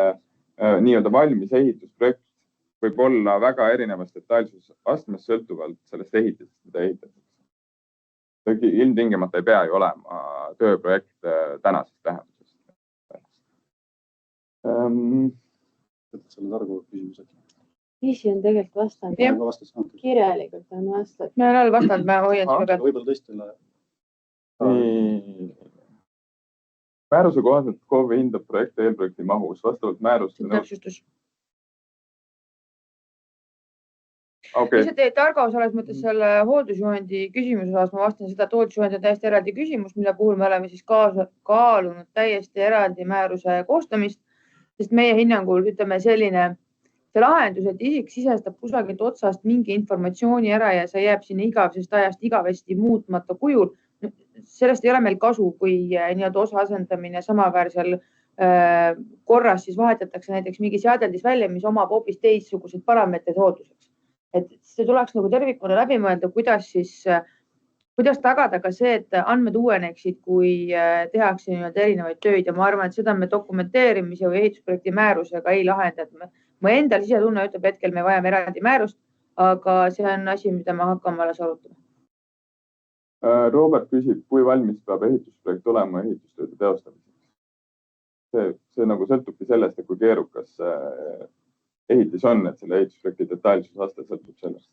nii-öelda valmis ehitusprojekt võib olla väga erinevast detailsusastmest sõltuvalt sellest ehitisest, mida ehitatakse. Ilmtingimata ei pea ju olema tööprojekt tänasest tähendusest. Selle targu küsimused. Viisi on tegelikult vastanud. Kirjalikult on vastanud. Me olen vastanud, ma hoian seda pealt. Võib-olla tõesti. Määruse kohaselt KOV hindab projekti eelprojekti mahus vastavalt määrust. Lihtsalt targa selles mõttes selle hooldusjuhendi küsimuse osas ma vastan seda, et hooldusjuhend on täiesti eraldi küsimus, mille puhul me oleme siis kaalunud täiesti eraldi määruse koostamist, sest meie hinnangul ütleme selline see lahendus, et isik sisestab kusagilt otsast mingi informatsiooni ära ja see jääb sinna igavesest ajast igavesti muutmata kujul. Sellest ei ole meil kasu, kui nii-öelda osa asendamine samaväärsel korras siis vahetatakse näiteks mingi seadeldis välja, mis omab hoopis teistsugused parameetrid hoolduseks. Et see tuleks nagu tervikuna läbi mõelda, kuidas tagada ka see, et andmed uueneksid, kui tehakse erinevaid töid ja ma arvan, et seda me dokumenteerimise või ehitusprojekti määrusega ei lahenda. mu enda sisetunne ütleb hetkel, me vajame eraldi määrust, aga see on asi, mida me hakkame alles arutama. Robert küsib, kui valmis peab ehitusprojekt olema ehitustööde teostamiseks. See nagu sõltubki sellest, et kui keerukas ehitis on, et selle ehitusprojekti detailsusaste sõltub sellest.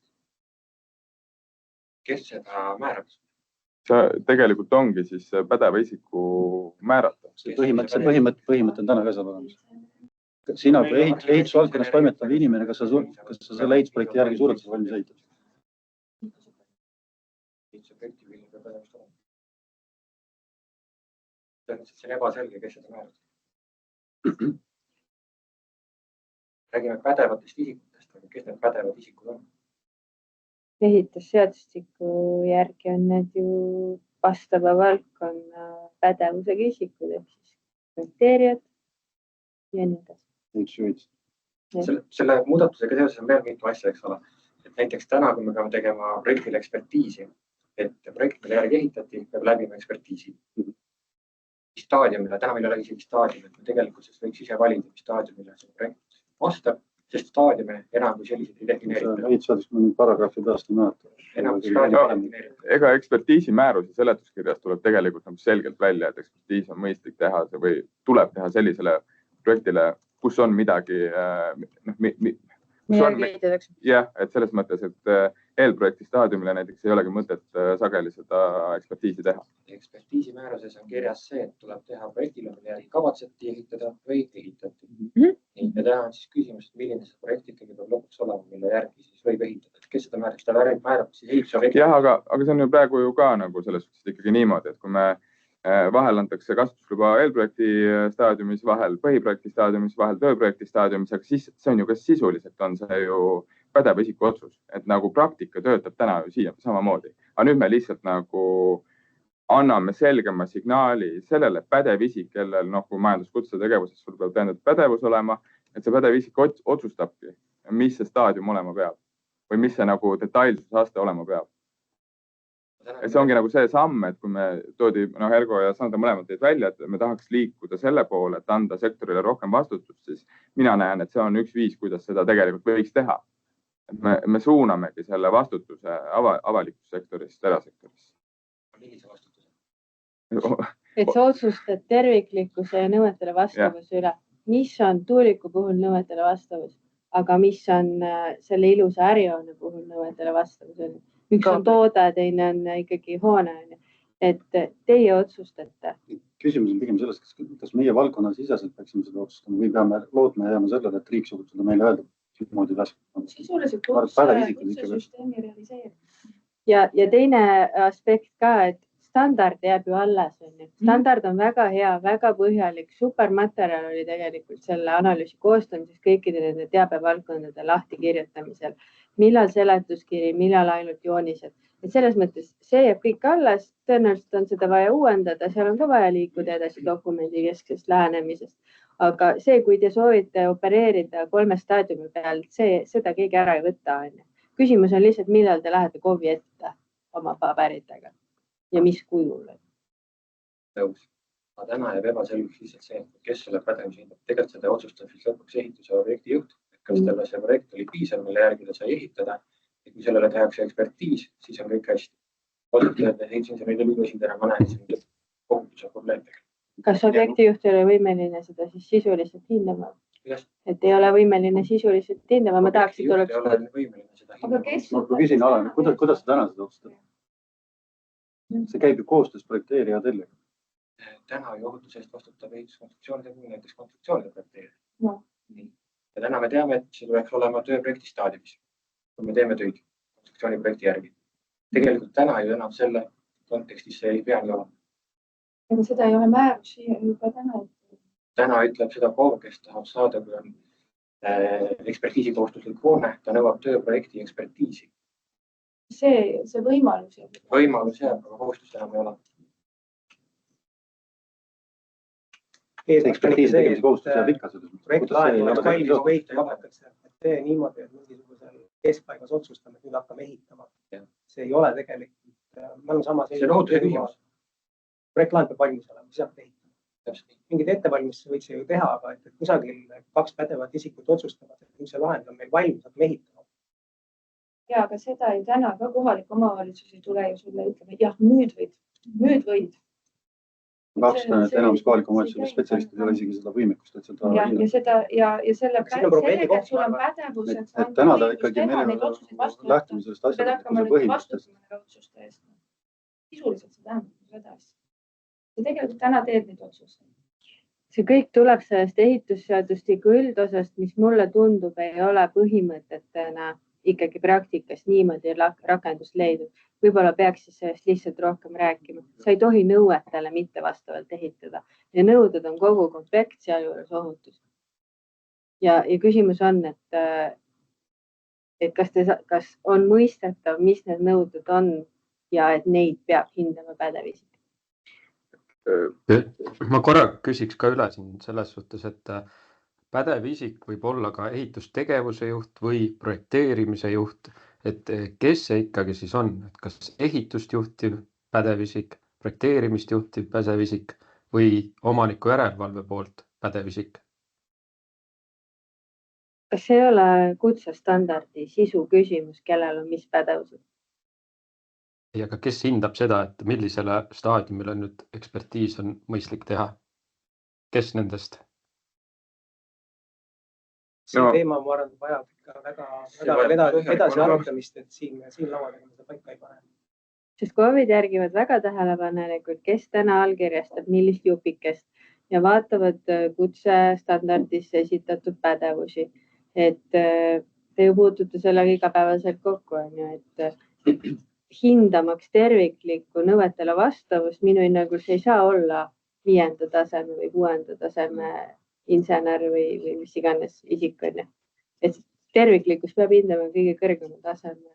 Kes seda määrab? See tegelikult ongi siis pädeva isiku määrata. See põhimõte on täna ka saab olemas. Sina kui ehitusvaldkonnas toimetav inimene, kas sa selle ehitusprojekti järgi suudad valmis ehitada? Ehitusprojekti või peab pädevust olema. See on ebaselge, kes seda määrab. Räägime pädevatest isikutest, aga kes need pädevad isikud on? Ehitusseadustiku järgi on need ju vastava valdkonna pädevusega isikud, ehk siis projekteerijad ja nii edasi. Selle muudatusega seoses on veel mitu asja, eks ole. Et näiteks täna, kui me peame tegema projektile ekspertiisi, et projekt, mille järgi ehitati, peab läbima ekspertiisi. Staadiumile, täna meil ei ole isegi staadiumil, me tegelikult võiks ise valida, mis staadiumile see projekt vastab, sest staadiume enam kui sellised ei defineerita. Ehitusseadustiku paragrahvi peast ei määrata. Ega ekspertiisi määruse seletuskirjas tuleb tegelikult selgelt välja, et ekspertiis on mõistlik teha või tuleb teha sellisele projektile, kus on midagi, jah, et selles mõttes, et eelprojekti staadiumile näiteks ei olegi mõtet sageli seda ekspertiisi teha. Ekspertiisi määruses on kirjas see, et tuleb teha projektile, mille järgi kavatseti ehitada või ehitati. Ja täna on siis küsimus, milline see projekt ikkagi peab lõpuks olema, mille järgi siis võib ehitada. Kes seda määrab? Seda määrab siis ehitusobjekti. Jah, aga see on ju praegu ju ka nagu selles suhtes ikkagi niimoodi, et kui me vahel antakse kasutusluba eelprojekti staadiumis, vahel põhiprojekti staadiumis, vahel tööprojekti staadiumis, aga siis see on ju ka sisuliselt on see ju pädeva isiku otsus, et nagu praktika töötab täna ju siia samamoodi. Aga nüüd me lihtsalt nagu anname selgema signaali sellele pädev isik, kellel kui majanduskutse tegevuses sul peab tähendab pädevus olema, et see pädev isik otsustabki, mis see staadium olema peab või mis see nagu detailsusaste olema peab. See ongi nagu see samm, et kui me toodi Ergo ja Sandra mõlemad teid välja, et me tahaks liikuda selle poole, et anda sektorile rohkem vastutust, siis mina näen, et see on üks viis, kuidas seda tegelikult võiks teha. Me suunamegi selle vastutuse avalikust sektorist erasektorisse. Millise vastutuse? Et sa otsustad terviklikkuse ja nõuetele vastavuse üle. Mis on tuuliku puhul nõuetele vastavus, aga mis on selle ilusa ärihoone puhul nõuetele vastavus? Üks on toode, teine on ikkagi hoone. Et teie otsustate. Küsimus on pigem selles, kas meie valdkonna siseselt peaksime seda otsustama või peame lootma ja jääma sellele, et riik suudab seda meile öelda. Sisuliselt süsteemi realiseerida. Ja teine aspekt ka, et standard jääb ju alles. Standard on väga hea, väga põhjalik, supermaterjal oli tegelikult selle analüüsi koostamiseks kõikide nende teabevaldkondade lahtikirjutamisel. Millal seletuskiri, millal ainult joonised. Et selles mõttes see jääb kõik alles, tõenäoliselt on seda vaja uuendada, seal on ka vaja liikuda edasi dokumendi kesksest lähenemisest. Aga see, kui te soovite opereerida 3 staadiumi peal, seda keegi ära ei võta. Küsimus on lihtsalt, millal te lähete KOV-i ette oma paberitega ja mis kujul. Nõus. Aga täna jääb ebaselgeks lihtsalt see, kes selle pädevusi hindab. Tegelikult seda otsustab siis lõpuks ehituse objekti juht. Kas talle see projekt oli piisav, mille järgi ta sai ehitada. Et kui sellele tehakse ekspertiis, siis on kõik hästi. Osalt teada ehitusinseneride liidu esindajana ma näen siin kohutuse probleemidega. Kas objektijuht ei ole võimeline seda siis sisuliselt hindama? Et ei ole võimeline sisuliselt hindama, ma tahaks, et oleks... Objektijuht ei ole võimeline seda hindama. Ma küsin Alan, kuidas sa täna seda otsustad? See käib ju koostöös projekteerija tellega. Täna ju ohutuse eest vastutab ehituskonstruktsioonide puhul näiteks konstruktsioonide projekteerija. Ja täna me teame, et see tuleks olema tööprojekti staadiumis, kui me teeme töid konstruktsiooniprojekti järgi. Tegelikult täna ju enam selle kontekstis see ei pea nii olema. Aga seda ei ole määrus juba täna. Täna ütleb seda KOV, kes tahab saada, kui on ekspertiisi kohustuslik hoone, ta nõuab tööprojekti ekspertiisi. See võimalus jääb. Võimalus jääb, aga kohustus enam ei ole. Ekspertiisi tegemise kohustus jääb ikka selles mõttes. Projektlaani oleks valmis, kui ehitaja jagatakse. See niimoodi, et mingisugusel keskpaigas otsustame, et nüüd hakkame ehitama. See ei ole tegelikult. See on ohutuse küsimus. Projektlaan peab valmis olema, siis hakkab ehitama. Mingid ettevalmistusi võiks ju teha, aga et kusagil 2 pädevat isikut otsustavad, et nüüd see lahend on meil valmis, hakkame ehitama. Ja, aga seda ju täna ka kohalik omavalitsus ei tule ju sulle ütlema, jah, nüüd võid. Ma kahtlustan, et enamus kohaliku omavalitsuse spetsialistid ei ole isegi seda võimekust, et seda Ja selle Siin on probleemi koht, sul on ma pädevus, et täna ta ikkagi meil lähtume sellest asjadest põhimõttest. Sisuliselt see tähendab seda asja. Ja tegelikult täna teed neid otsuseid. See kõik tuleb sellest ehitusseadustiku üldosast, mis mulle tundub, ei ole põhimõtetena ikkagi praktikas niimoodi rakendust leidnud. Võib-olla peaks siis sellest lihtsalt rohkem rääkima. Sa ei tohi nõuetele mitte vastavalt ehitada ja nõuded on kogu komplekt, sealjuures ohutus. Ja küsimus on, et kas on mõistetav, mis need nõuded on ja et neid peab hindama pädev isik. Ma korra küsiks ka üle siin selles suhtes, et pädev isik võib olla ka ehitustegevuse juht või projekteerimise juht, et kes see ikkagi siis on, et kas ehitust juhtiv pädev isik, projekteerimist juhtiv pädev isik või omaniku järelevalve poolt pädev isik? Kas see ei ole kutsestandardi sisu küsimus, kellel on mis pädevused? Ja ka kes hindab seda, et millisele staadiumile nüüd ekspertiis on mõistlik teha? Kes nendest? See teema, ma arvan, vajab ikka väga edasi arutamist, et siin lauadega seda paika ei pane. Sest KOV-id järgivad väga tähelepanelikult, kes täna allkirjastab millist jupikest ja vaatavad kutsestandardis esitatud pädevusi. Et te ju puutute sellega igapäevaselt kokku, et hindamaks terviklikku nõuetele vastavust, minu hinnangul see ei saa olla 5. taseme või 6. taseme insener või mis iganes isik on. Et terviklikkus peab hindama kõige kõrgemal tasemel.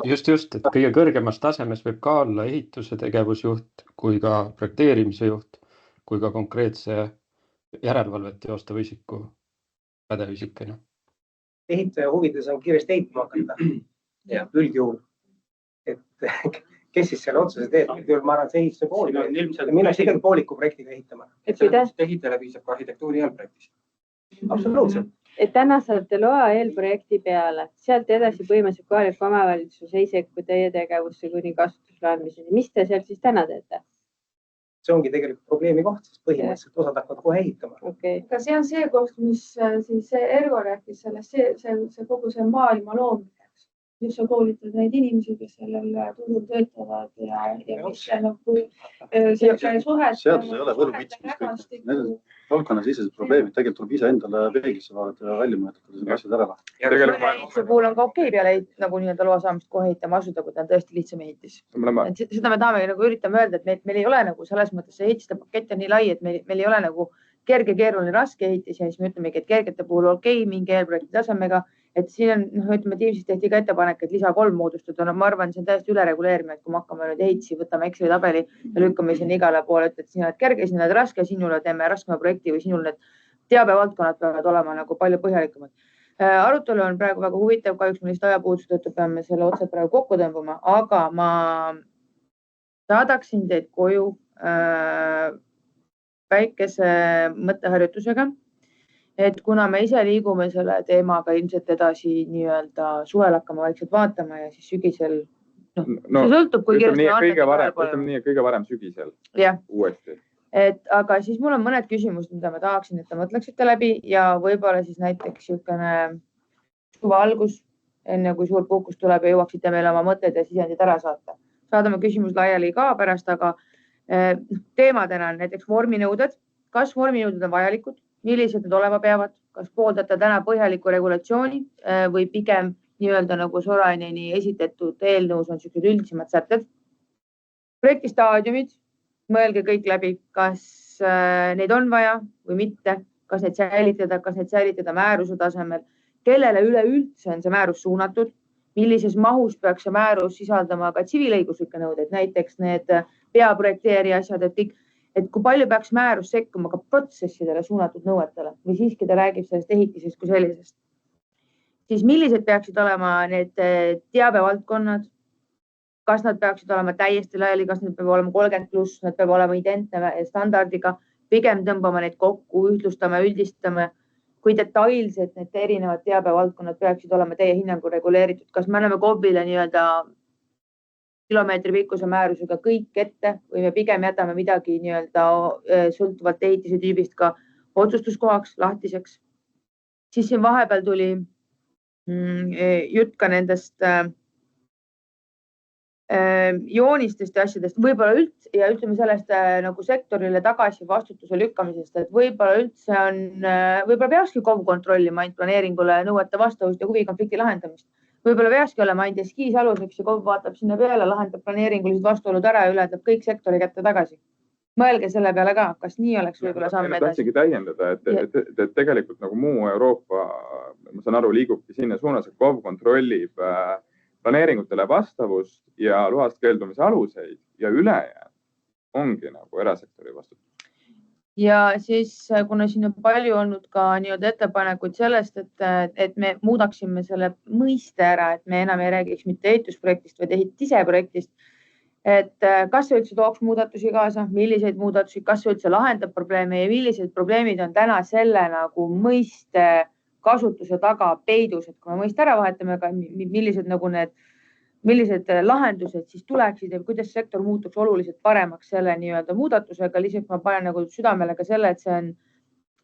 Just, et kõige kõrgemas tasemes võib ka olla ehituse tegevusjuht kui ka projekteerimise juht, kui ka konkreetse järelevalvet teostava isiku pädev isik. Ehitaja huvides on kiiresti ehitama hakata. Üldjuhul, et kes siis selle otsuse teeb, üldjuhul ma arvan, et see ehituse pool, mina ikkagi pooliku projektiga ehitama. Ehitajale piisab ka arhitektuuri eelprojektist. Absoluutselt. Et täna saate loa eelprojekti peale, sealt edasi põhimõtteliselt kohalik omavalitsus ei sekku teie tegevusse kuni kasutusloa andmiseni. Mis te sealt siis täna teete? See ongi tegelikult probleemi koht, sest põhimõtteliselt osad hakkavad kohe ehitama. Aga see on see koht, mis siis Ergo rääkis sellest, see kogu see maailma loomine. Just sa koolitad neid inimesi, kes sellel turul töötavad ja mis nagu suhet. Seadus ei ole võluvitsmis kõik. Need on valdkonnasisesed probleemid. Tegelikult tuleb ise endale peeglisse vaadata ja välja mõõdata need asjad ära. See puhul on ka okei peale nagu nii-öelda loa saamist kohe ehitama asuda, kui ta on tõesti lihtsam ehitis. Seda me tahame nagu üritame öelda, et meil ei ole nagu selles mõttes see ehitiste pakett on nii lai, et meil ei ole nagu kerge, keeruline, raske ehitis ja siis me ütlemegi, et kergete puhul okei, mingi eelprojekti tasemega, et siin on, ütleme, tiimsis tehti ka ettepanek, et lisa 3 moodustada. Ma arvan, see on täiesti ülereguleerimine, et kui me hakkame nüüd ehitisi, võtame Exceli tabeli ja lükkame sinna igale poole, et sina oled kerge, sina oled raske, sinule teeme raskema projekti või sinul need teabevaldkonnad peavad olema nagu palju põhjalikumad. Arutelu on praegu väga huvitav, kahjuks me lihtsalt ajapuuduse tõttu peame selle otsad praegu kokku tõmbama, aga ma saadaksin teid koju väikese mõtteharjutusega, et kuna me ise liigume selle teemaga ilmselt edasi nii-öelda suvel hakkame vaikselt vaatama ja siis sügisel, see sõltub, kui kiiresti kõige varem sügisel uuesti. Aga siis mul on mõned küsimused, mida ma tahaksin, et te mõtleksite läbi ja võib-olla siis näiteks niisugune suve algus, enne kui suur puhkus tuleb ja jõuaksite meile oma mõtted ja sisendid ära saata. Saadame küsimus laiali ka pärast, aga teemadena on näiteks vorminõuded. Kas vorminõuded on vajalikud? Millised need olema peavad? Kas pooldate täna põhjaliku regulatsiooni või pigem nii-öelda nagu Soraineni esitatud eelnõus on sellised üldisemad sätted? Projekti staadiumid, mõelge kõik läbi, kas neid on vaja või mitte, kas neid säilitada määruse tasemel, kellele üleüldse on see määrus suunatud, millises mahus peaks see määrus sisaldama ka tsiviilõiguslikke nõudeid, näiteks need peaprojekteerija asjad, et kui palju peaks määrus sekkuma ka protsessidele suunatud nõuetele või siiski ta räägib sellest ehitisest kui sellisest. Siis millised peaksid olema need teabevaldkonnad, kas nad peaksid olema täiesti laiali, kas nad peavad olema 30+, nad peavad olema identne standardiga, pigem tõmbame neid kokku, ühtlustame, üldistame, kui detailselt need erinevad teabevaldkonnad peaksid olema teie hinnangul reguleeritud. Kas me anname KOV-ile nii-öelda kilomeetri pikkuse määrusega kõik ette või me pigem jätame midagi nii-öelda sõltuvalt ehitise tüübist ka otsustuskohaks lahtiseks. Siis siin vahepeal tuli jutt ka nendest joonistest ja asjadest, võib-olla üldse ja ütleme sellest nagu sektorile tagasi vastutuse lükkamisest, et võib-olla üldse on, võib-olla peakski KOV kontrollima ainult planeeringule nõuete vastavust ja huvikonflikti lahendamist. Võib-olla peakski olema ainult eskiis aluseks ja KOV vaatab sinna peale, lahendab planeeringulised vastuolud ära ja ületab kõik sektori kätte tagasi. Mõelge selle peale ka, kas nii oleks võib-olla samm edasi. Tahtsingi täiendada, et tegelikult nagu muu Euroopa, ma saan aru, liigubki sinna suunas, et KOV kontrollib planeeringutele vastavust ja loast keeldumise aluseid ja ülejäänud ongi nagu erasektori vastutus. Ja siis, kuna siin on palju olnud ka nii-öelda ettepanekuid sellest, et me muudaksime selle mõiste ära, et me enam ei räägiks mitte ehitusprojektist, vaid ehitiseprojektist, et kas see üldse tooks muudatusi kaasa, milliseid muudatusi, kas see üldse lahendab probleeme ja millised probleemid on täna selle nagu mõiste kasutuse taga peidus, et kui me mõiste ära vahetame, millised lahendused siis tuleksid ja kuidas sektor muutuks oluliselt paremaks selle nii-öelda muudatusega. Lisaks ma panen nagu südamele ka selle, et see on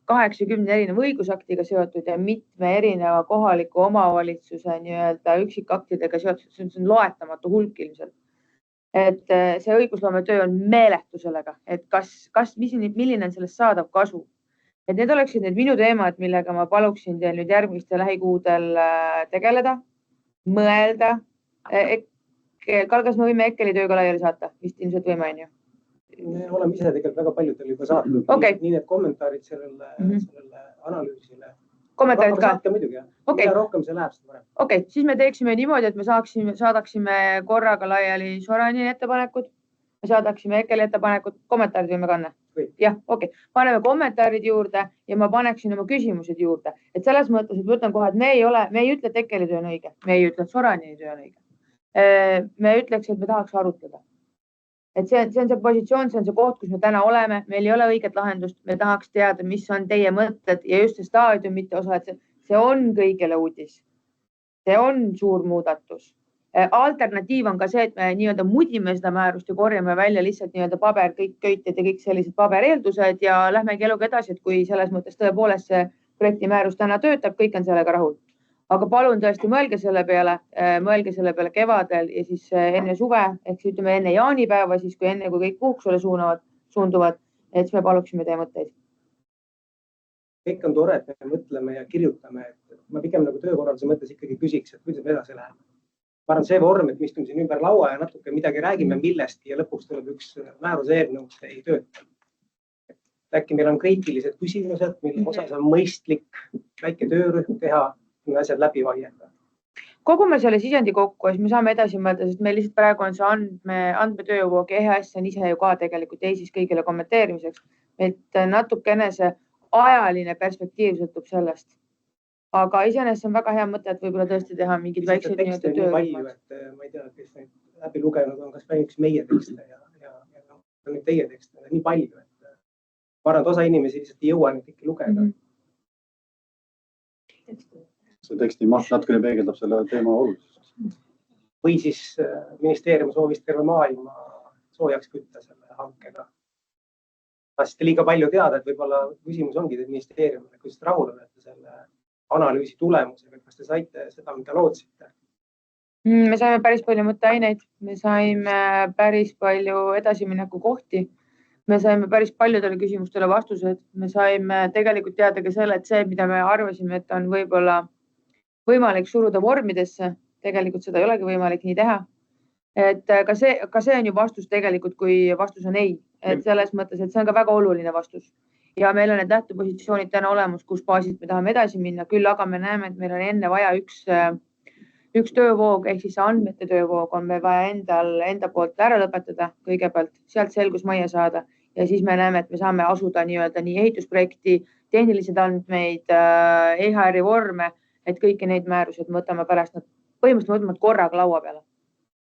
80 erineva õigusaktiga seotud ja mitme erineva kohaliku omavalitsuse nii-öelda üksikaktidega seotud, see on loetamatu hulk ilmselt. Et see õigusloome töö on meeletu sellega, et milline on sellest saadav kasu. Et need oleksid need minu teemad, millega ma paluksin teil nüüd järgmiste lähikuudel tegeleda, mõelda. Kas me võime Ekkeli tööga laiali saata? Vist ilmselt võime, on ju? Me oleme ise tegelikult väga paljudel juba saatnud. Okay. Nii need kommentaarid sellele analüüsile. Kommentaarid ka? Muidugi, jah. Okay. Mida rohkem see läheb, seda parem. Okay. Siis me teeksime niimoodi, et me saadaksime korraga laiali Sorani ettepanekud, me saadaksime Ekkeli ettepanekud, kommentaarid võime kanna? Jah, okei. Paneme kommentaarid juurde ja ma paneksin oma küsimused juurde. Et selles mõttes, et võtan kohe, et me ei ütle, et Ekkeli töö on õige, me ei ütle, et Sorani töö on õige. Me ütleks, et me tahaks arutleda. Et see on see positsioon, see on see koht, kus me täna oleme, meil ei ole õiget lahendust, me tahaks teada, mis on teie mõtted ja just see staadiumite osa, et see on kõigele uudis. See on suur muudatus. Alternatiiv on ka see, et me nii-öelda mudime seda määrust ja korjame välja lihtsalt nii-öelda paber, kõik köited ja kõik sellised pabereeldused ja lähmegi eluga edasi, et kui selles mõttes tõepoolest see projekti määrus täna töötab, kõik on sellega rahul. Aga palun tõesti mõelge selle peale kevadel ja siis enne suve, ehk ütleme enne jaanipäeva, siis kui kõik puhkusele suunduvad, et siis me paluksime teie mõtteid. Kõik on tore, et me mõtleme ja kirjutame, et ma pigem nagu töökorralduse mõttes ikkagi küsiks, et kuidas me edasi läheme. Ma arvan, see vorm, et me istume siin ümber laua ja natuke midagi räägime millestki ja lõpuks tuleb üks määruse eelnõu, see ei tööta. Äkki meil on kriitilised küsimused, mille osas on mõistlik väike töörühm teha, asjad läbi vaielda. Kogume selle sisendi kokku ja siis me saame edasi mõelda, sest meil lihtsalt praegu on see andmetöövoog ja EHS on ise ju ka tegelikult Eestis kõigile kommenteerimiseks. Et natukene see ajaline perspektiiv sõltub sellest. Aga iseenesest on väga hea mõte, et võib-olla tõesti teha mingid väiksed töörühmad. Ma ei tea, kes neid läbi lugenud on, kas üks meie tekste ja nüüd teie tekste, nii palju, et ma arvan, et osa inimesi lihtsalt ei jõua neid kõiki lugeda. See teksti maht natukene peegeldab selle teema olulisust. Või siis ministeerium soovis terve maailma soojaks kütta selle hankega. Tahtsite liiga palju teada, et võib-olla küsimus ongi ministeeriumile, kuidas te rahul olete selle analüüsi tulemusega, kas te saite seda, mida lootsite? Me saime päris palju mõtteaineid, me saime päris palju edasimineku kohti, me saime päris paljudele küsimustele vastused, me saime tegelikult teada ka selle, et see, mida me arvasime, et on võib-olla võimalik suruda vormidesse, tegelikult seda ei olegi võimalik nii teha. Et ka see on ju vastus tegelikult, kui vastus on ei, et selles mõttes, et see on ka väga oluline vastus. Ja meil on need lähtepositsioonid täna olemas, kus baasilt me tahame edasi minna, küll aga me näeme, et meil on enne vaja üks töövoog, ehk siis andmete töövoog on meil vaja enda poolt ära lõpetada kõigepealt, sealt selgus majja saada ja siis me näeme, et me saame asuda nii-öelda nii ehitusprojekti, tehnilised andmeid, EHR-i vorme, et kõiki neid määrused võtame pärast, põhimõtteliselt korraga laua peale.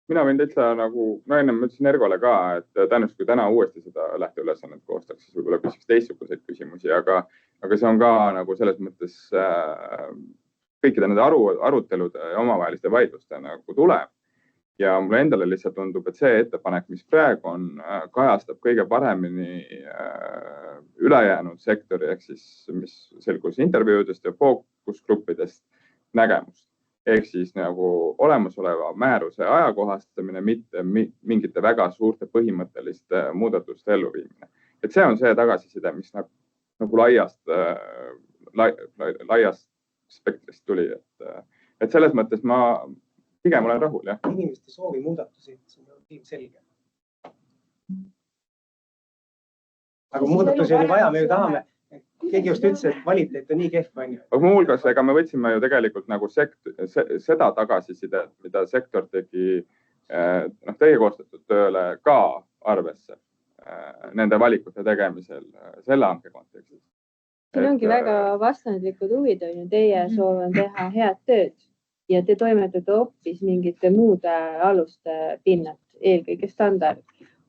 mina võin täitsa nagu, no ennem ma ütlesin Ergole ka, et tõenäoliselt kui täna uuesti seda lähteülesannet koostaks, siis võib-olla küsiks teistsuguseid küsimusi, aga see on ka nagu selles mõttes kõikide nende arutelude ja omavaheliste vaidluste nagu tuleb. Ja mulle endale lihtsalt tundub, et see ettepanek, mis praegu on, kajastab kõige paremini ülejäänud sektori, ehk siis mis selgus intervjuudest ja fookusgruppidest nägemust. Ehk siis nagu olemasoleva määruse ajakohastamine, mitte mingite väga suurte põhimõtteliste muudatuste elluviimine. Et see on see tagasiside, mis nagu laiast spektrist tuli. Et selles mõttes ma pigem olen rahul, jah. Inimeste soovi muudatusi, see on ilmselge. Aga muudatusi oli vaja, me ju tahame. Keegi just ütles, et kvaliteet on nii kehv. Aga muu hulgas, ega me võtsime ju tegelikult nagu seda tagasisidet, mida sektor tegi teie koostatud tööle ka arvesse nende valikute tegemisel selle hanke kontekstis. Siin ongi väga vastandlikud huvid, on ju. Teie soov on teha head tööd ja te toimetate hoopis mingite muude aluste pinnalt, eelkõige standard.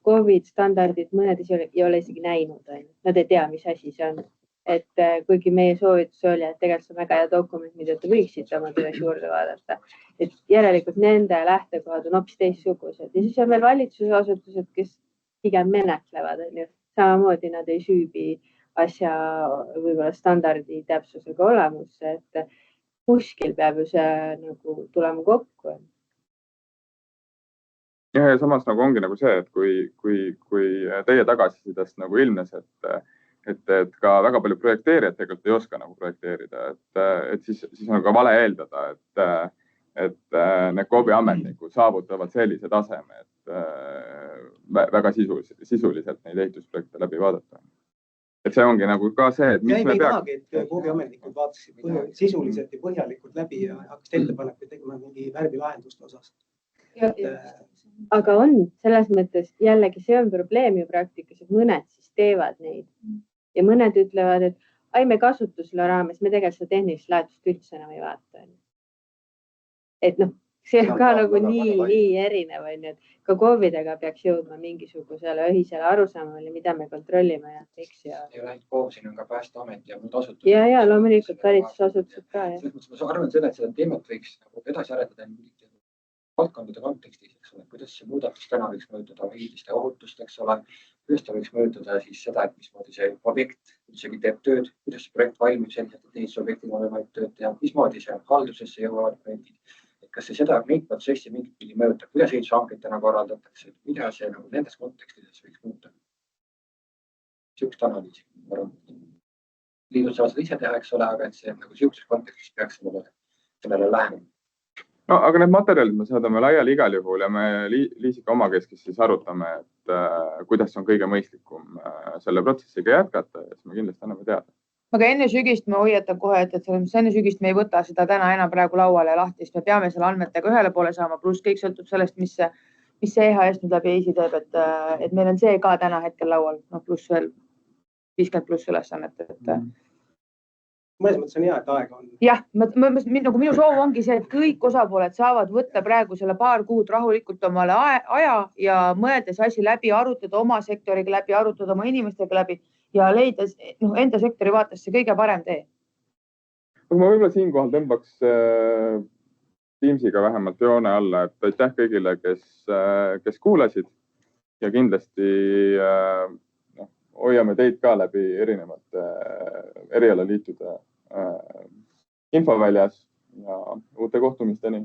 COVID standardid mõned ei ole isegi näinud, nad ei tea, mis asi see on. Et kuigi meie soovitus oli, et tegelikult see on väga hea dokument, mida te võiksite oma töös juurde vaadata. Et järelikult nende lähtekohad on hoopis teistsugused. Ja siis on veel valitsusasutused, kes pigem menetlevad. Samamoodi nad ei süübi asja võib-olla standardi täpsusega olemusse, et kuskil peab ju see nagu tulema kokku. Ja samas nagu ongi nagu see, et kui teie tagasisidest nagu ilmnes, et ka väga palju projekteerijad tegelikult ei oska nagu projekteerida, et siis on ka vale eeldada, et need KOV-i ametnikud saavutavad sellise taseme, et väga sisuliselt neid ehitusprojekte läbi vaadata. Et see ongi nagu ka see, et mis me peaks... et KOV-i ametnikud vaatasid sisuliselt ja põhjalikult läbi ja hakkasid ettepanekuid tegema mingi värvilahenduste osas. Aga on selles mõttes jällegi see on probleem ju praktikas, et mõned siis teevad neid ja mõned ütlevad, et me kasutusele raames, me tegelikult seda tehnilist laetust üldse enam ei vaata. Et see on ka nagu nii erinev, et ka KOV-idega peaks jõudma mingisugusele ühisele arusaamale, mida me kontrollime. Ei ole ainult KOV, siin on ka Päästeamet ja muud asutused. Ja loomulikult valitsusasutused ka. Ma arvan seda, et seda teemat võiks edasi arendada valdkondade kontekstis, kuidas see muudatus täna võiks mõjutada ehitiste ohutust, kuidas ta võiks mõjutada siis seda, et mismoodi see objekt üldsegi teeb tööd, kuidas see projekt valmib selliselt, et ehitusobjektil on võimalik tööd teha, mismoodi see haldusesse jõuavad projektid. Kas see seda neid protsessi mingit pidi mõjutab, kuidas ehitushankeid täna korraldatakse, mida see nendes kontekstides võiks muuta? Sihukest analüüsi, ma arvan, liidud saavad seda ise teha, eks ole, aga et see sihukses kontekstis peaks sellele lähenema. No, aga need materjalid me saadame laiali igal juhul ja me Liisiga omakeskis siis arutame, et kuidas on kõige mõistlikum selle protsessiga jätkata ja siis me kindlasti anname teada. Aga enne sügist me hoiatan kohe, et enne sügist me ei võta seda täna enam praegu lauale lahti, sest me peame selle andmetega ühele poole saama, pluss kõik sõltub sellest, mis see EHS nüüd läbi EISI teeb, et meil on see ka täna hetkel laual, pluss veel 50+ ülesannet. Mõnes mõttes on hea, et aega on. Jah, nagu minu soov ongi see, et kõik osapooled saavad võtta praegu selle paar kuud rahulikult omale aja ja mõeldes asi läbi, arutada oma sektoriga läbi, arutada oma inimestega läbi ja leida enda sektori vaates see kõige parem tee. Ma võib-olla siinkohal tõmbaks Teamsiga vähemalt joone alla, et aitäh kõigile, kes kuulasid ja kindlasti hoiame teid ka läbi erinevate erialaliitude infoväljas ja uute kohtumisteni.